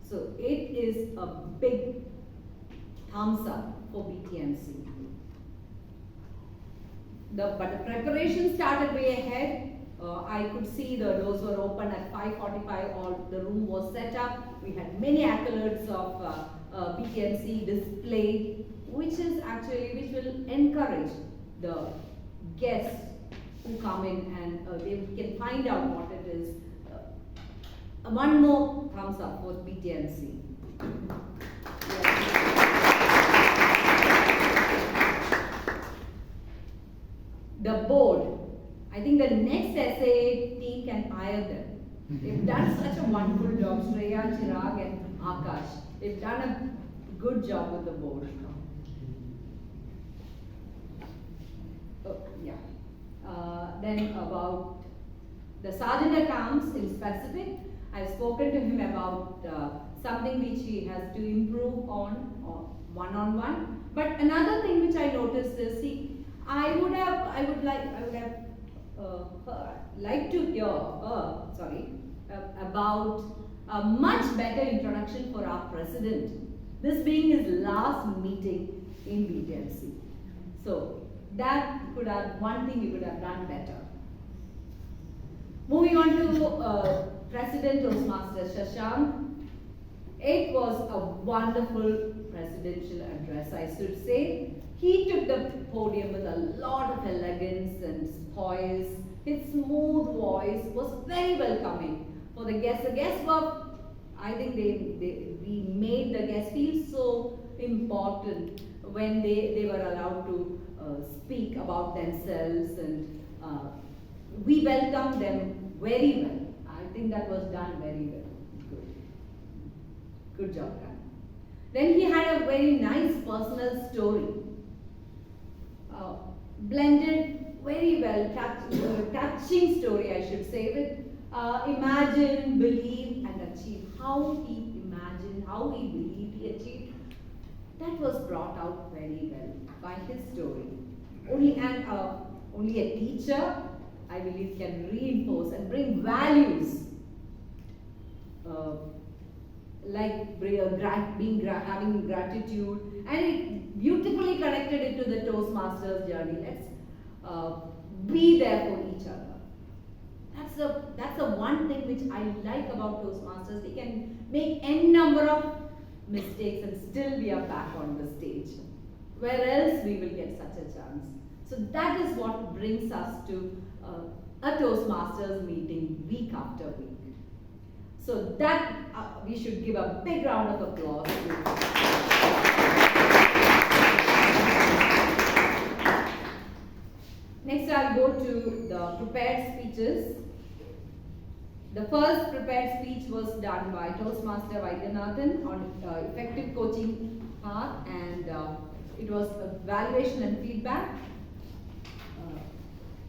So it is a big thumbs up for BTMC. But the preparation started way ahead. I could see the doors were open at 5:45. All the room was set up. We had many accolades of BTMC displayed, which will encourage the guests who come in and they can find out what it is. One more thumbs up for BTMC. The board, I think the next SA team can hire them. They've done such a wonderful job, Shreya, Chirag and Akash. They've done a good job with the board. Then about the sergeant at arms in specific, I've spoken to him about something which he has to improve on one-on-one. But another thing which I noticed is, I would have liked to hear about a much better introduction for our president. This being his last meeting in BTMC. So that could have one thing we could have done better. Moving on to President Toastmaster Shashank. It was a wonderful presidential address, I should say. He took the podium with a lot of elegance and poise. His smooth voice was very welcoming for the guests. The guests were, I think we made the guests feel so important when they were allowed to speak about themselves, and we welcomed them very well. I think that was done very well. Good job done. Then he had a very nice personal story. Blended very well, touching story I should say, with imagine, believe and achieve. How he imagined, how he believed, he achieved. That was brought out very well by his story. Only a teacher, I believe, can reinforce and bring values like having gratitude, and it beautifully connected it to the Toastmasters journey. Let's be there for each other. That's the one thing which I like about Toastmasters. They can make n number of mistakes and still we are back on the stage. Where else we will get such a chance? So that is what brings us to a Toastmasters meeting week after week. So that we should give a big round of applause to. Next I'll go to the prepared speeches. The first prepared speech was done by Toastmaster Vaidyanathan on effective coaching path, and it was evaluation and feedback.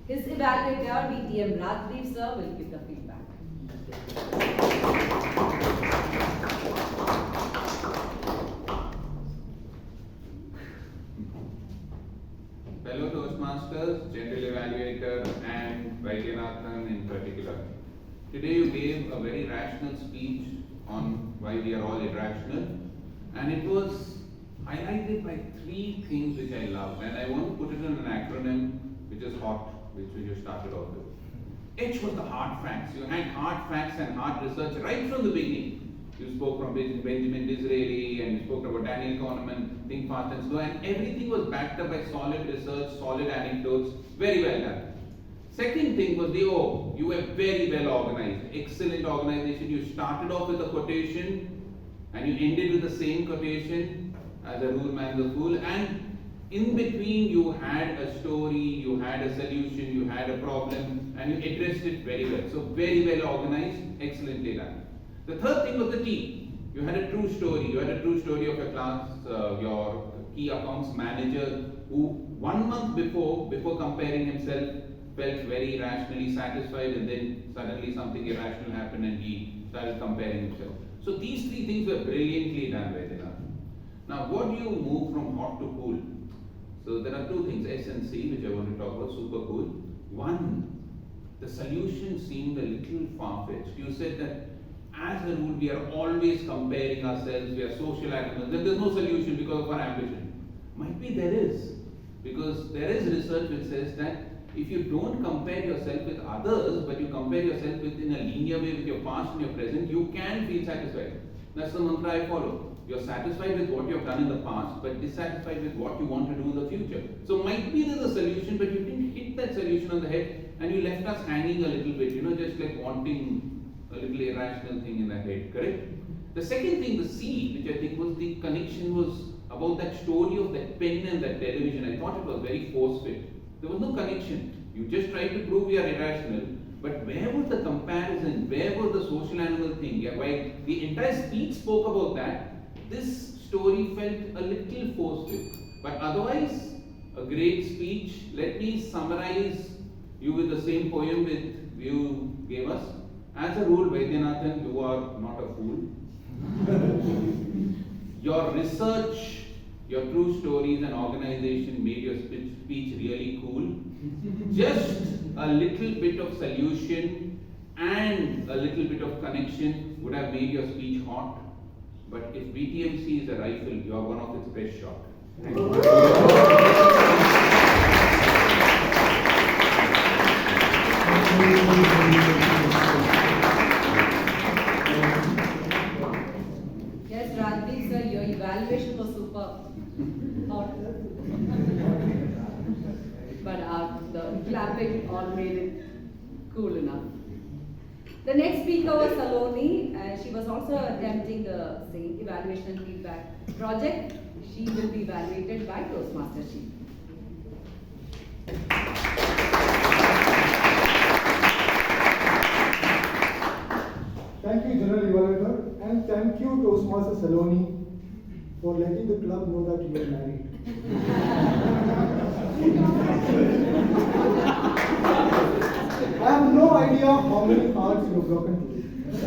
His evaluator, DTM Rajdeep sir, will give the feedback. Fellow Toastmasters, General Evaluator and Vaidyanathan in particular. Today you gave a very rational speech on why we are all irrational, and it was highlighted by 3 things which I love, and I want to put it in an acronym which is HOT, which you started off with. H was the hard facts. You had hard facts and hard research right from the beginning. You spoke from Benjamin Disraeli, and you spoke about Daniel Kahneman, Think Fast and Slow, and everything was backed up by solid research, solid anecdotes, very well done. Second thing was you were very well organized, excellent organization. You started off with a quotation, and you ended with the same quotation, as a rule man the fool, and in between you had a story, you had a solution, you had a problem, and you addressed it very well. So very well organized, excellently done. The third thing was the team. You had a true story. You had a true story of your class, your key accounts manager, who 1 month before comparing himself, felt very rationally satisfied, and then suddenly something irrational happened and he started comparing himself. So these three things were brilliantly done, Vaidyanathan. Now, what do you move from hot to cool? So there are two things, S and C, which I want to talk about, super cool. One, the solution seemed a little far-fetched. You said that as a rule, we are always comparing ourselves, we are social animals, and there's no solution because of our ambition. Might be there is, because there is research which says that if you don't compare yourself with others, but you compare yourself in a linear way with your past and your present, you can feel satisfied. That's the mantra I follow. You're satisfied with what you've done in the past, but dissatisfied with what you want to do in the future. So might be there's a solution, but you didn't hit that solution on the head, and you left us hanging a little bit, just like wanting a little irrational thing in the head, correct? The second thing, the C, which I think was the connection, was about that story of that pen and that television. I thought it was very force-fit. There was no connection. You just tried to prove we are irrational, but where was the comparison? Where was the social animal thing? Yeah, while the entire speech spoke about that, this story felt a little force-fit. But otherwise, a great speech. Let me summarize you with the same poem with you gave us. As a rule, Vaidyanathan, you are not a fool. Your research, your true stories and organization made your speech really cool. Just a little bit of solution and a little bit of connection would have made your speech hot. But if BTMC is a rifle, you are one of its best shot. Thank Yes, Radhik sir, your evaluation was superb. But the clapping all made it cool enough. The next speaker was Saloni, and she was also attempting the same evaluation and feedback project. She will be evaluated by Toastmasters team. Thank you, General Evaluator, and thank you, Toastmaster Saloni, for letting the club know that you are married. I have no idea how many hearts you have broken today.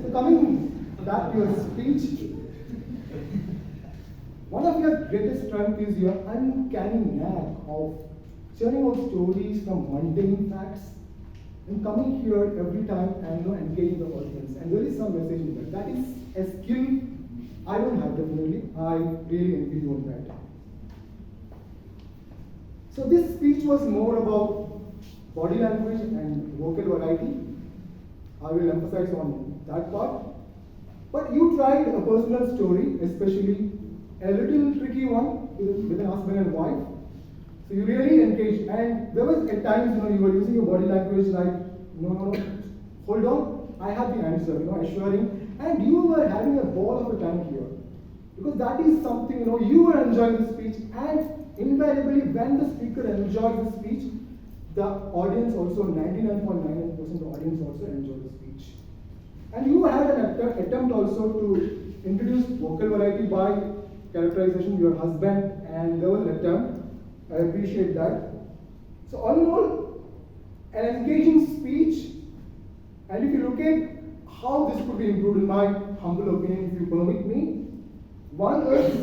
So coming back to your speech, one of your greatest strengths is your uncanny knack of churning out stories from mundane facts and coming here every time and engaging the audience. And there is some message in that. That is a skill I don't have, definitely. I really envy you on that. So this speech was more about body language and vocal variety. I will emphasize on that part. But you tried a personal story, especially a little tricky one with an husband and wife. So you really engaged, and there was at times you were using your body language like no, hold on, I have the answer, assuring, and you were having a ball of a time here, because that is something you were enjoying the speech, and invariably when the speaker enjoys the speech, the audience also 99.99% of the audience also enjoy the speech, and you had an attempt also to introduce vocal variety by characterization your husband, and there was an attempt. I appreciate that. So all in all, an engaging speech, and if you look at how this could be improved, in my humble opinion, if you permit me, one is,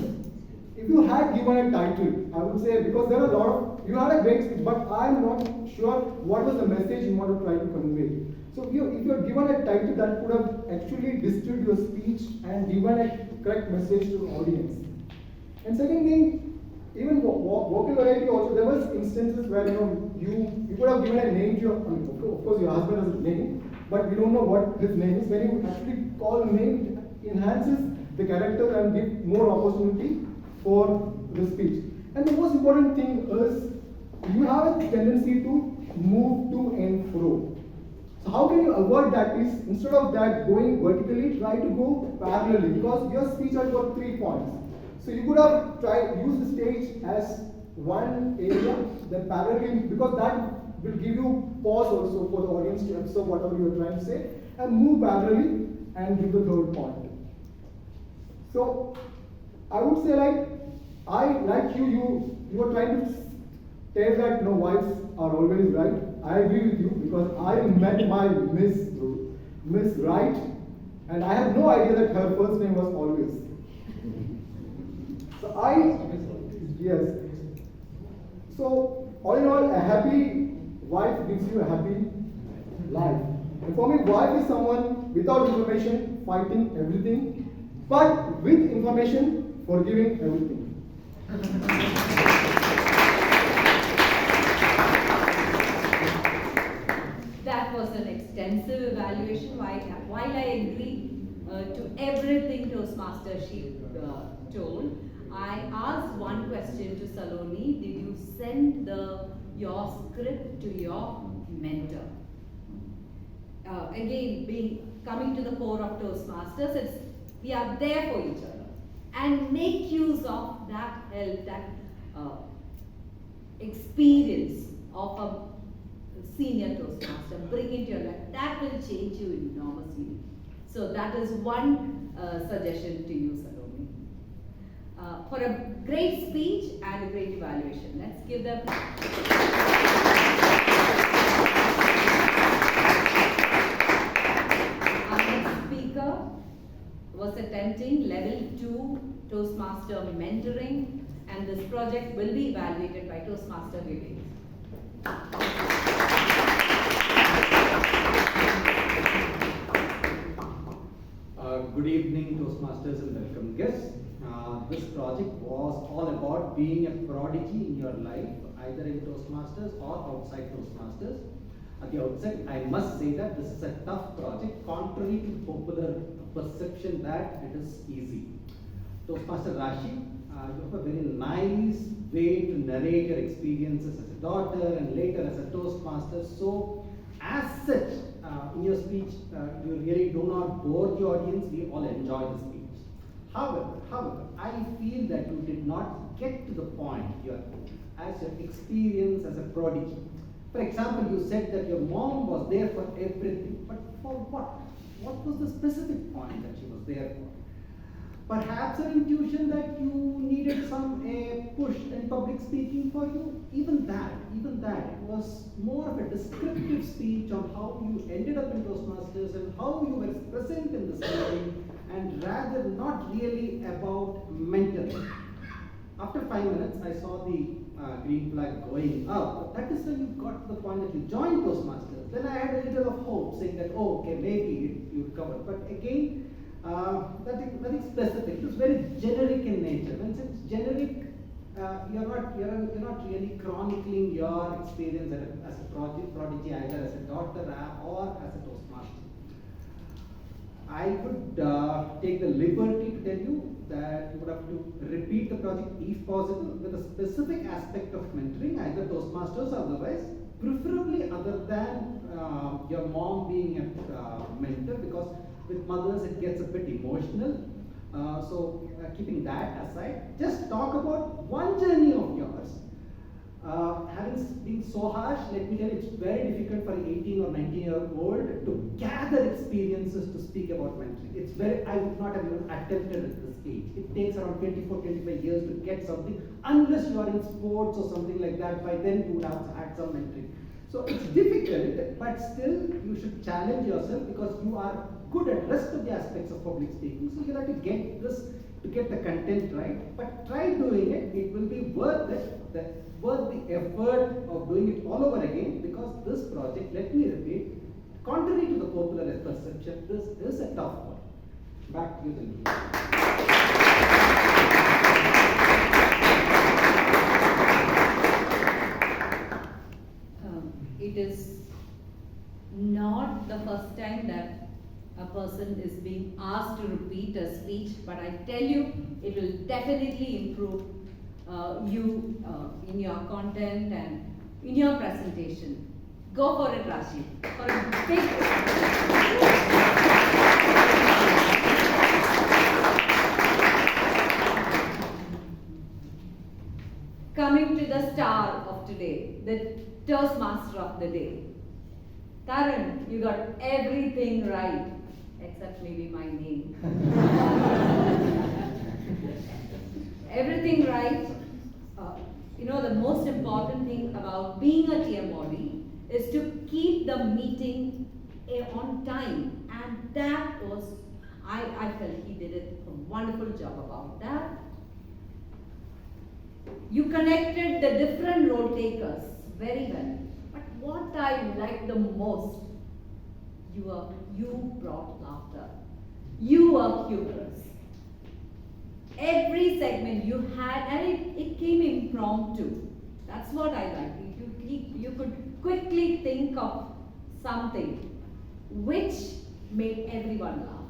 if you had given a title, I would say, because there are a lot of, you had a great speech, but I'm not sure what was the message you want to try to convey. So if you had given a title that could have actually distilled your speech and given a correct message to the audience. And second thing, even vocal variety also, there was instances where you could have given a name to your, of course your husband has a name, but we don't know what his name is. When you actually call name, it enhances the character and give more opportunity for the speech. And the most important thing is you have a tendency to move to and fro. So how can you avoid that is, instead of that going vertically, try to go parallelly, because your speech has got 3 points. So you could have tried use the stage as one area, then parallelly, because that will give you pause also for the audience to absorb whatever you are trying to say, and move parallelly and give the third point. So I would say, like, you are trying to tell that no, wives are always right. I agree with you, because I met my Miss Right, and I had no idea that her first name was always. Yes. So all in all, a happy wife gives you a happy life. And for me, wife is someone without information, fighting everything, but with information, forgiving everything. That was an extensive evaluation. While I agree to everything Toastmaster she told, I asked one question to Saloni. Did you send your script to your mentor? Again, coming to the core of Toastmasters, it's we are there for each other, and make use of that help, that experience of a senior Toastmaster. Bring it to your life. That will change you enormously. So that is one suggestion to you, Saloni. For a great speech and a great evaluation. Let's give them. Our next speaker was attempting level 2 Toastmaster mentoring, and this project will be evaluated by Toastmaster Vivek. Good evening, Toastmasters, and welcome guests. This project was all about being a prodigy in your life, either in Toastmasters or outside Toastmasters. At the outset, I must say that this is a tough project, contrary to popular perception that it is easy. Toastmaster Rashi, you have a very nice way to narrate your experiences as a daughter and later as a Toastmaster. So, as such, in your speech, you really do not bore the audience. We all enjoy the speech. However, I feel that you did not get to the point here as your experience as a prodigy. For example, you said that your mom was there for everything, but for what? What was the specific point that she was there for? Perhaps an intuition that you needed some push in public speaking for you. Even that, it was more of a descriptive speech on how you ended up in Toastmasters and how you were present in this meeting, and rather not really about mentoring. After 5 minutes, I saw the green flag going up. That is when you got to the point that you joined Toastmasters. Then I had a little of hope, saying that, oh, okay, maybe you'd cover. But again, nothing specific. It was very generic in nature. When it's generic, you're not really chronicling your experience as a prodigy, either as a daughter or as a Toastmaster. I would take the liberty to tell you that you would have to repeat the project if possible with a specific aspect of mentoring, either Toastmasters or otherwise, preferably other than your mom being a mentor, because with mothers it gets a bit emotional. So keeping that aside, just talk about one journey of yours. Having been so harsh, let me tell you, it's very difficult for an 18 or 19-year-old to gather experiences to speak about mentoring. I would not have even attempted at this age. It takes around 24, 25 years to get something, unless you are in sports or something like that. By then you would have had some mentoring. So it's difficult, but still you should challenge yourself, because you are good at rest of the aspects of public speaking. So you have to get this, to get the content right. But try doing it. It will be worth it. Worth the effort of doing it all over again, because this project, let me repeat, contrary to the popular perception, this is a tough one. Back to you, Sanjeev. It is not the first time that a person is being asked to repeat a speech, but I tell you, it will definitely improve you in your content and in your presentation. Go for it, Rashi. For a big Coming to the star of today, the Toastmaster of the day. Tarun, you got everything right, except maybe my name. Everything right. The most important thing about being a TMOD is to keep the meeting on time. And that was, I felt he did a wonderful job about that. You connected the different role takers very well. But what I liked the most, you brought laughter. You were humorous. Every segment you had, and it came impromptu. That's what I liked. You could quickly think of something which made everyone laugh.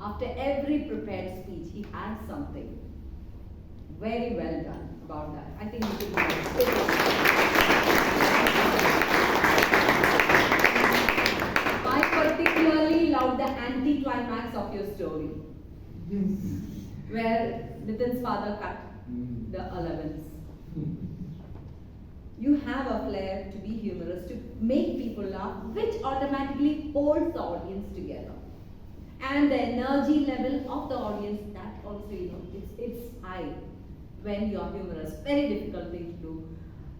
After every prepared speech, he had something. Very well done about that. I think you should do it. I particularly loved the anti-climax of your story, where Nitin's father cut the allowance. You have a flair to be humorous, to make people laugh, which automatically holds the audience together. And the energy level of the audience, that also, it's high when you're humorous. Very difficult thing to do.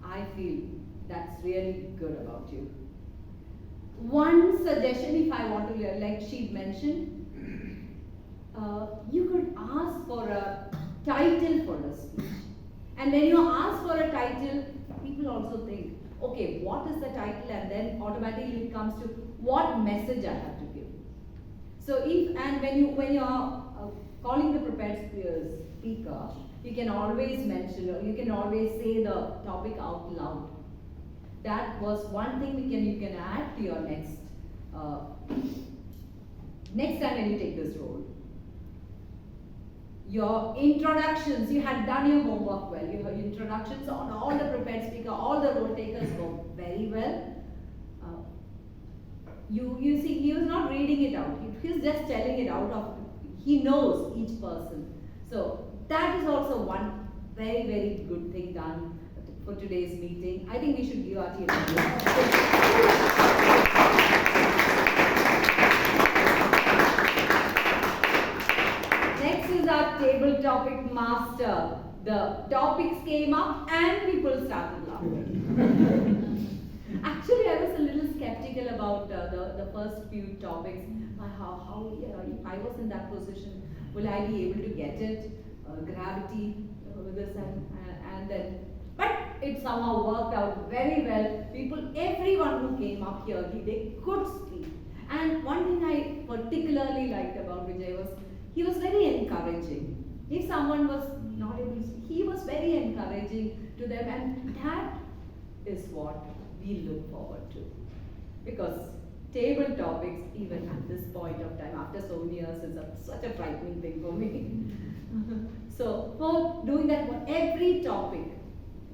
I feel that's really good about you. One suggestion, if I want to, like she mentioned, you could ask for a title for a speech. And when you ask for a title, people also think, okay, what is the title? And then automatically it comes to what message I have to give. So when you are calling the prepared speaker, you can always mention, or you can always say the topic out loud. That was one thing you can add to your next time when you take this role. Your introductions, you had done your homework well. Your introductions on all the prepared speaker, all the role takers go very well. You see, he was not reading it out. He was just telling it out of, he knows each person. So that is also one very, very good thing done for today's meeting. I think we should give our team Next is our table topic master. The topics came up and people started laughing. Actually, I was a little skeptical about the first few topics. How if I was in that position, will I be able to get it? Gravity with this and then. But it somehow worked out very well. Everyone who came up here, they could speak. And one thing I particularly liked about Vijay was, he was very encouraging. If someone was not able to speak, he was very encouraging to them, and that is what we look forward to. Because table topics, even at this point of time, after so many years, is such a frightening thing for me. So, for doing that for every topic,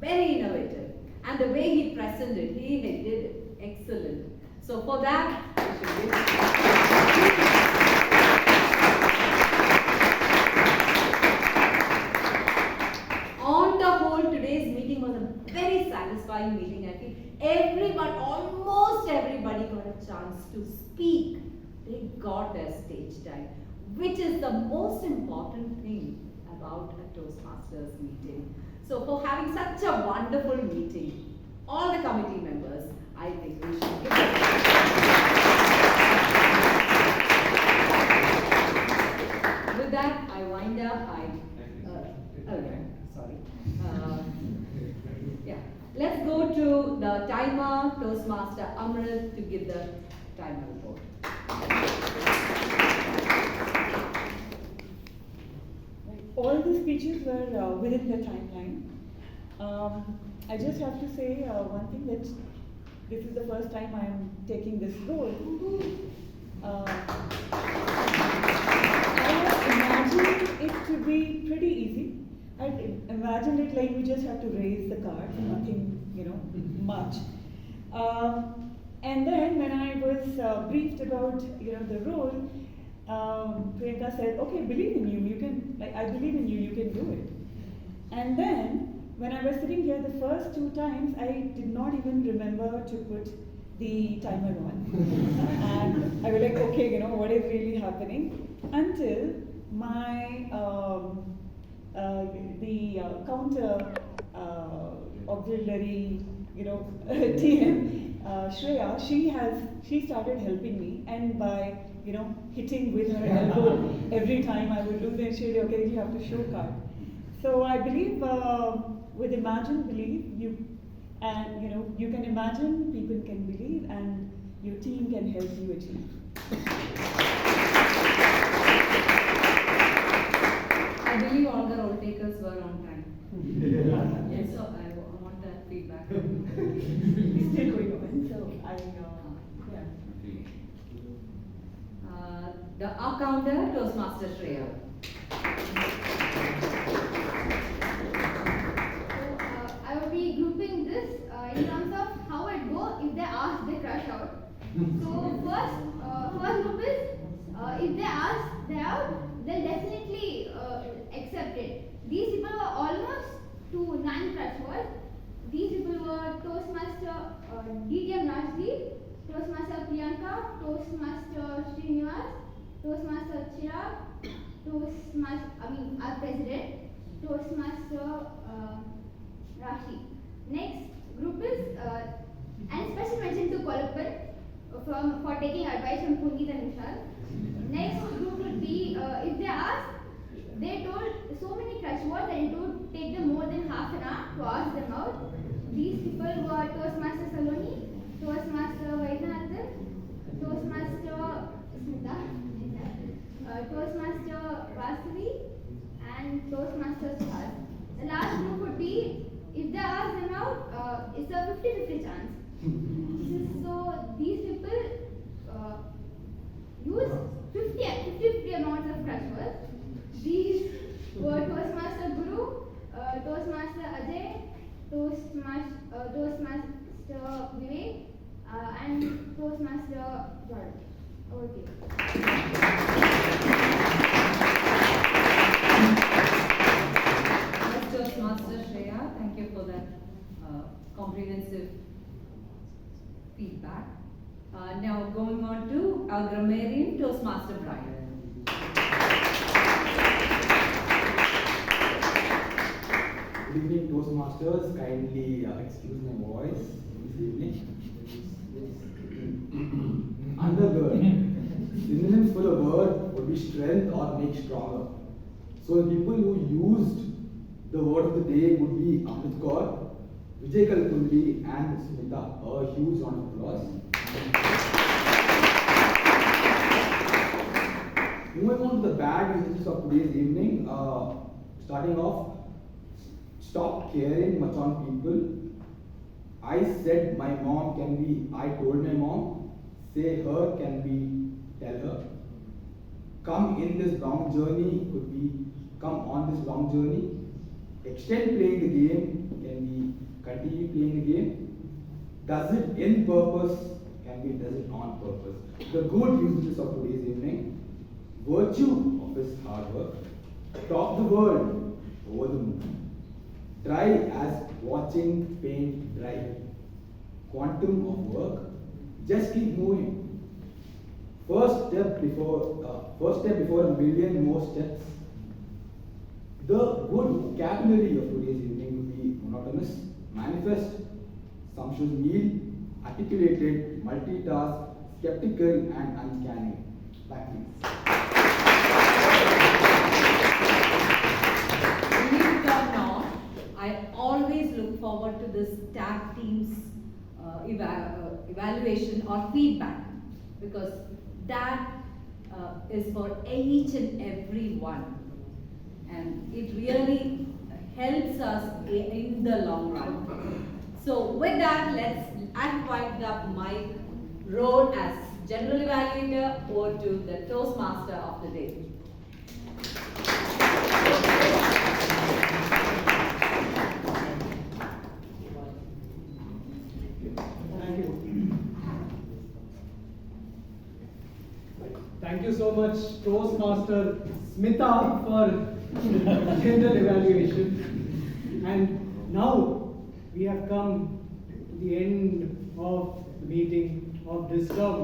very innovative. And the way he presented, he did it excellent. So, for that, we should give On the whole, today's meeting was a very satisfying meeting. I think almost everybody got a chance to speak. They got their stage time, which is the most important thing about a Toastmasters meeting. So for having such a wonderful meeting, all the committee members, I think we should give With that, I wind up. Let's go to the timer, Toastmaster Amrit, to give the timer report. All the speeches were within the timeline. I just have to say one thing, that this is the first time I am taking this role. I had imagined it to be pretty easy. I imagined it like we just have to raise the cards, nothing, much. And then when I was briefed about, the role, Priyanka said, "Okay, believe in you. You can. I believe in you. You can do it." And then when I was sitting here the first 2 times, I did not even remember to put the timer on. And I was like, okay, what is really happening? Until my counter auxiliary, TM, Shreya, she started helping me, and by hitting with her elbow every time I would lose, and she'd say, okay, you have to show card. So I believe with imagine, believe, you can imagine, people can believe, and your team can help you achieve. I believe all the role takers were on time. Yes, so I want that feedback. It's still going on, so yeah. The accountant, Toastmaster Shreya. I will be grouping this in terms of how it go if they ask, they crush out. So first group is if they ask, they out, they'll definitely accept it. These people were almost to non-crush words. These people were Toastmaster DTM Rajdeep, Toastmaster Priyanka, Toastmaster Srinivas, Toastmaster Chirag, our president, Toastmaster Rashi. Next group is, and special mention to Kolapur for taking advice from Puneet and Vishal. Next group would be, if they ask, they told so many crush words that it would take them more than half an hour to ask them out. These people were Toastmaster Saloni, Toastmaster Vaidyanathan, Toastmaster Smita, Toastmaster Vasavi, and Toastmaster Suhas. The last group would be, if they ask them out, it's a 50-50 chance. So these people use 50 amounts of crush words. These were Toastmaster Guru, Toastmaster Ajay, Toastmaster Vivek, and Toastmaster Jordan. Over to you. Toastmaster Shreya, thank you for that comprehensive feedback. Now going on to our grammarian, Toastmaster Brian. Good evening, Toastmasters. Kindly excuse my voice this evening. Undergird. Synonyms for the word would be strength or make stronger. So the people who used the word of the day would be Amrit Kaur, Vijay Kalpulli, and Smita. A huge round of applause. Moving on to the bad usages of today's evening. Starting off, stop caring much on people. I said my mom can be I told my mom. Say her can be tell her. Come in this long journey could be come on this long journey. Extend playing the game can be continue playing the game. Does it in purpose can be does it on purpose. The good usages of today's evening. Virtue of his hard work. Top the world over the moon. Dry as watching paint dry. Quantum of work. Just keep moving. First step before a million more steps. The good vocabulary of today's evening would be monotonous, manifest, sumptuous meal, articulated, multitask, skeptical, and uncanny. Back to you. Believe it or not, I always look forward to this tag team's evaluation or feedback, because that is for each and every one, and it really helps us in the long run. So with that, hand wind up my role as general evaluator over to the Toastmaster of the day. Thank you. Thank you so much, Toastmaster Smita, for general evaluation. And now we have come to the end of the meeting of this term.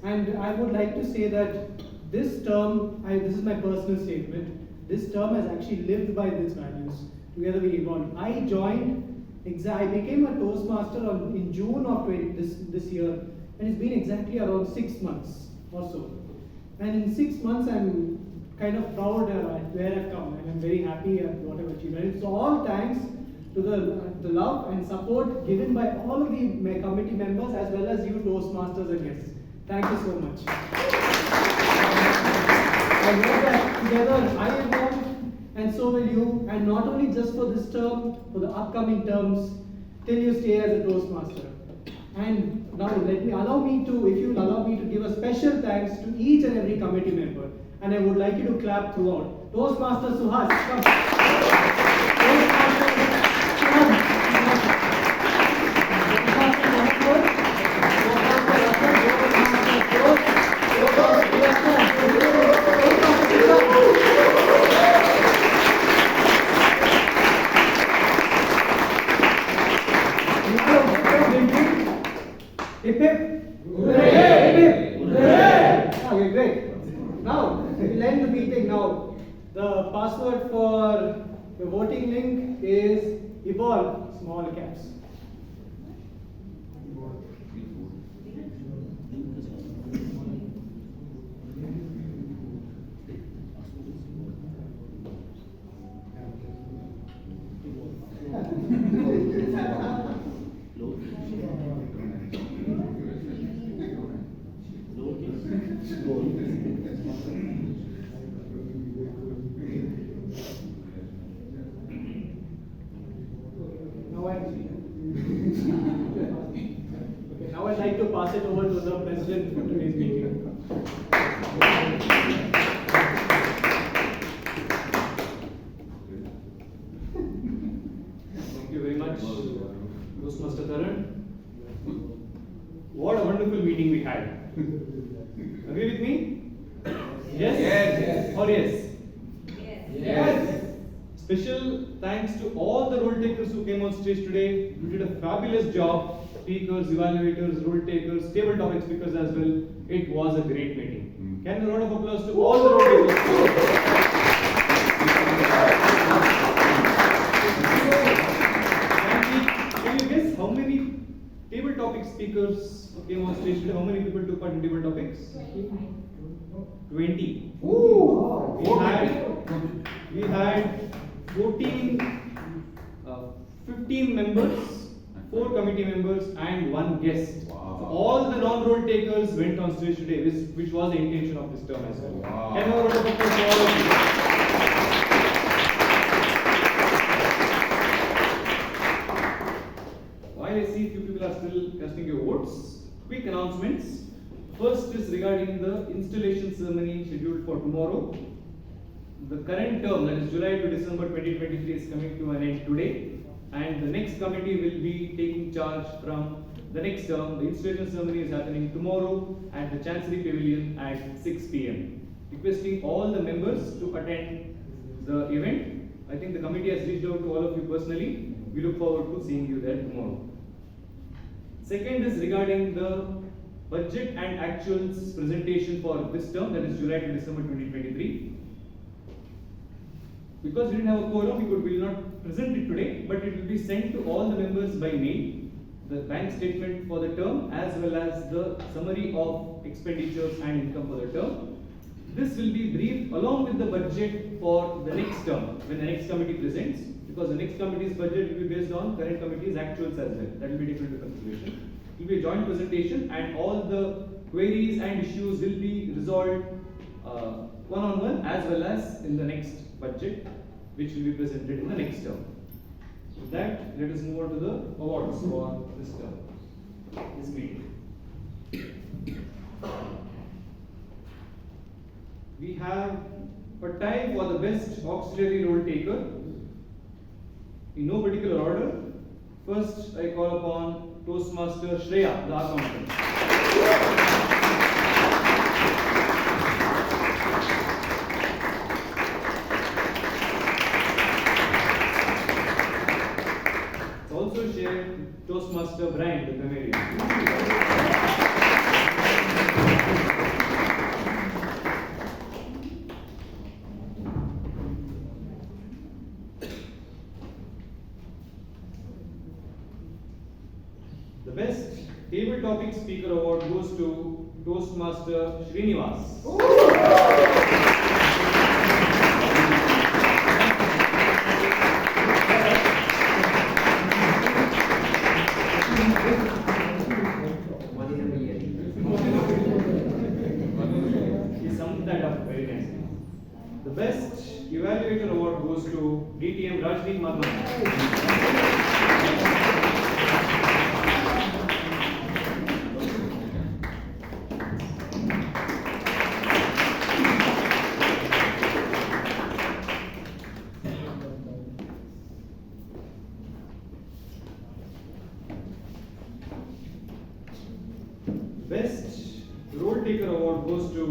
And I would like to say that this term, this is my personal statement, this term has actually lived by these values. Together we evolved. I became a Toastmaster in June of this year, and it's been exactly around 6 months or so. And in 6 months, I'm kind of proud at where I've come, and I'm very happy at what I've achieved. And it's all thanks to the love and support given by all of my committee members as well as you Toastmasters and guests. Thank you so much. I know that together I evolved, and so will you, and not only just for this term, for the upcoming terms, till you stay as a Toastmaster. And now allow me to give a special thanks to each and every committee member. And I would like you to clap throughout. Toastmaster Suhas, come. Toastmaster Suhas. Hip hip! Hooray! Hip hip! Hooray! Okay, great. Now, we'll end the meeting now. The password for the voting link is evolve, small caps. Now I'd like to pass it over to the president for today's meeting. Thank you very much, Toastmaster Taran. What a wonderful meeting we had. Agree with me? Yes? Yes. Or yes? Yes. Special thanks to all the role takers who came on stage today. You did a fabulous job. Speakers, evaluators, role takers, table topic speakers as well. It was a great meeting. Can you round of applause to all the role takers? Can you guess how many table topic speakers came on stage today? How many people took part in table topics? 20. We had 15 members, 4 committee members, and 1 guest. Wow. So all the non-role takers went on stage today, which was the intention of this term as well. Wow. Can you round of applause for all of you? While I see few people are still casting your votes, quick announcements. First is regarding the installation ceremony scheduled for tomorrow. The current term, that is July to December 2023, is coming to an end today, and the next committee will be taking charge from the next term. The installation ceremony is happening tomorrow at the Chancery Pavilion at 6 p.m. Requesting all the members to attend the event. I think the committee has reached out to all of you personally. We look forward to seeing you there tomorrow. Second is regarding the budget and actuals presentation for this term, that is July to December 2023. Because we didn't have a quorum, we will not present it today, but it will be sent to all the members by mail. The bank statement for the term as well as the summary of expenditures and income for the term. This will be briefed along with the budget for the next term when the next committee presents, because the next committee's budget will be based on current committee's actuals as well. That will be taken into consideration. It will be a joint presentation, and all the queries and issues will be resolved one-on-one as well as in the next budget, which will be presented in the next term. With that, let us move on to the awards for this term. this meeting. We have a tie for the best auxiliary role taker. In no particular order. First, I call upon Toastmaster Shreya, the accountant. Also shared Toastmaster Brian, the comedian. The best table topic speaker award goes to Toastmaster Srinivas. He summed that up very nicely. The best evaluator award goes to DTM Rajdeep Marman. Best role taker award goes to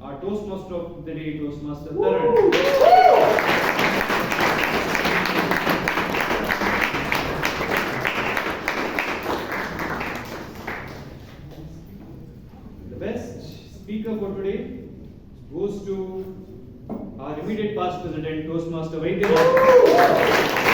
our Toastmaster of the day, Toastmaster Taran. The best speaker for today goes to our immediate past president, Toastmaster Vaidyanathan.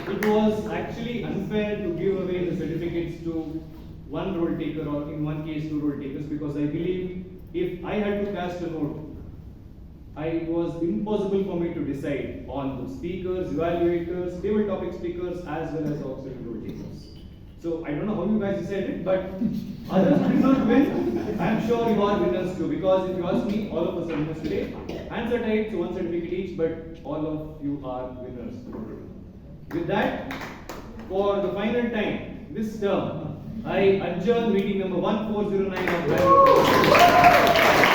It was actually unfair to give away the certificates to one role taker, or in one case 2 role takers, because I believe if I had to cast a vote, it was impossible for me to decide on the speakers, evaluators, table topic speakers, as well as auxiliary role takers. So I don't know how you guys decided, but others did not win. I'm sure you are winners too, because if you ask me, all of us are winners today. Hands are tied, so 1 certificate each, but all of you are winners. With that, for the final time, this term, I adjourn meeting number 1409 of Bangalore.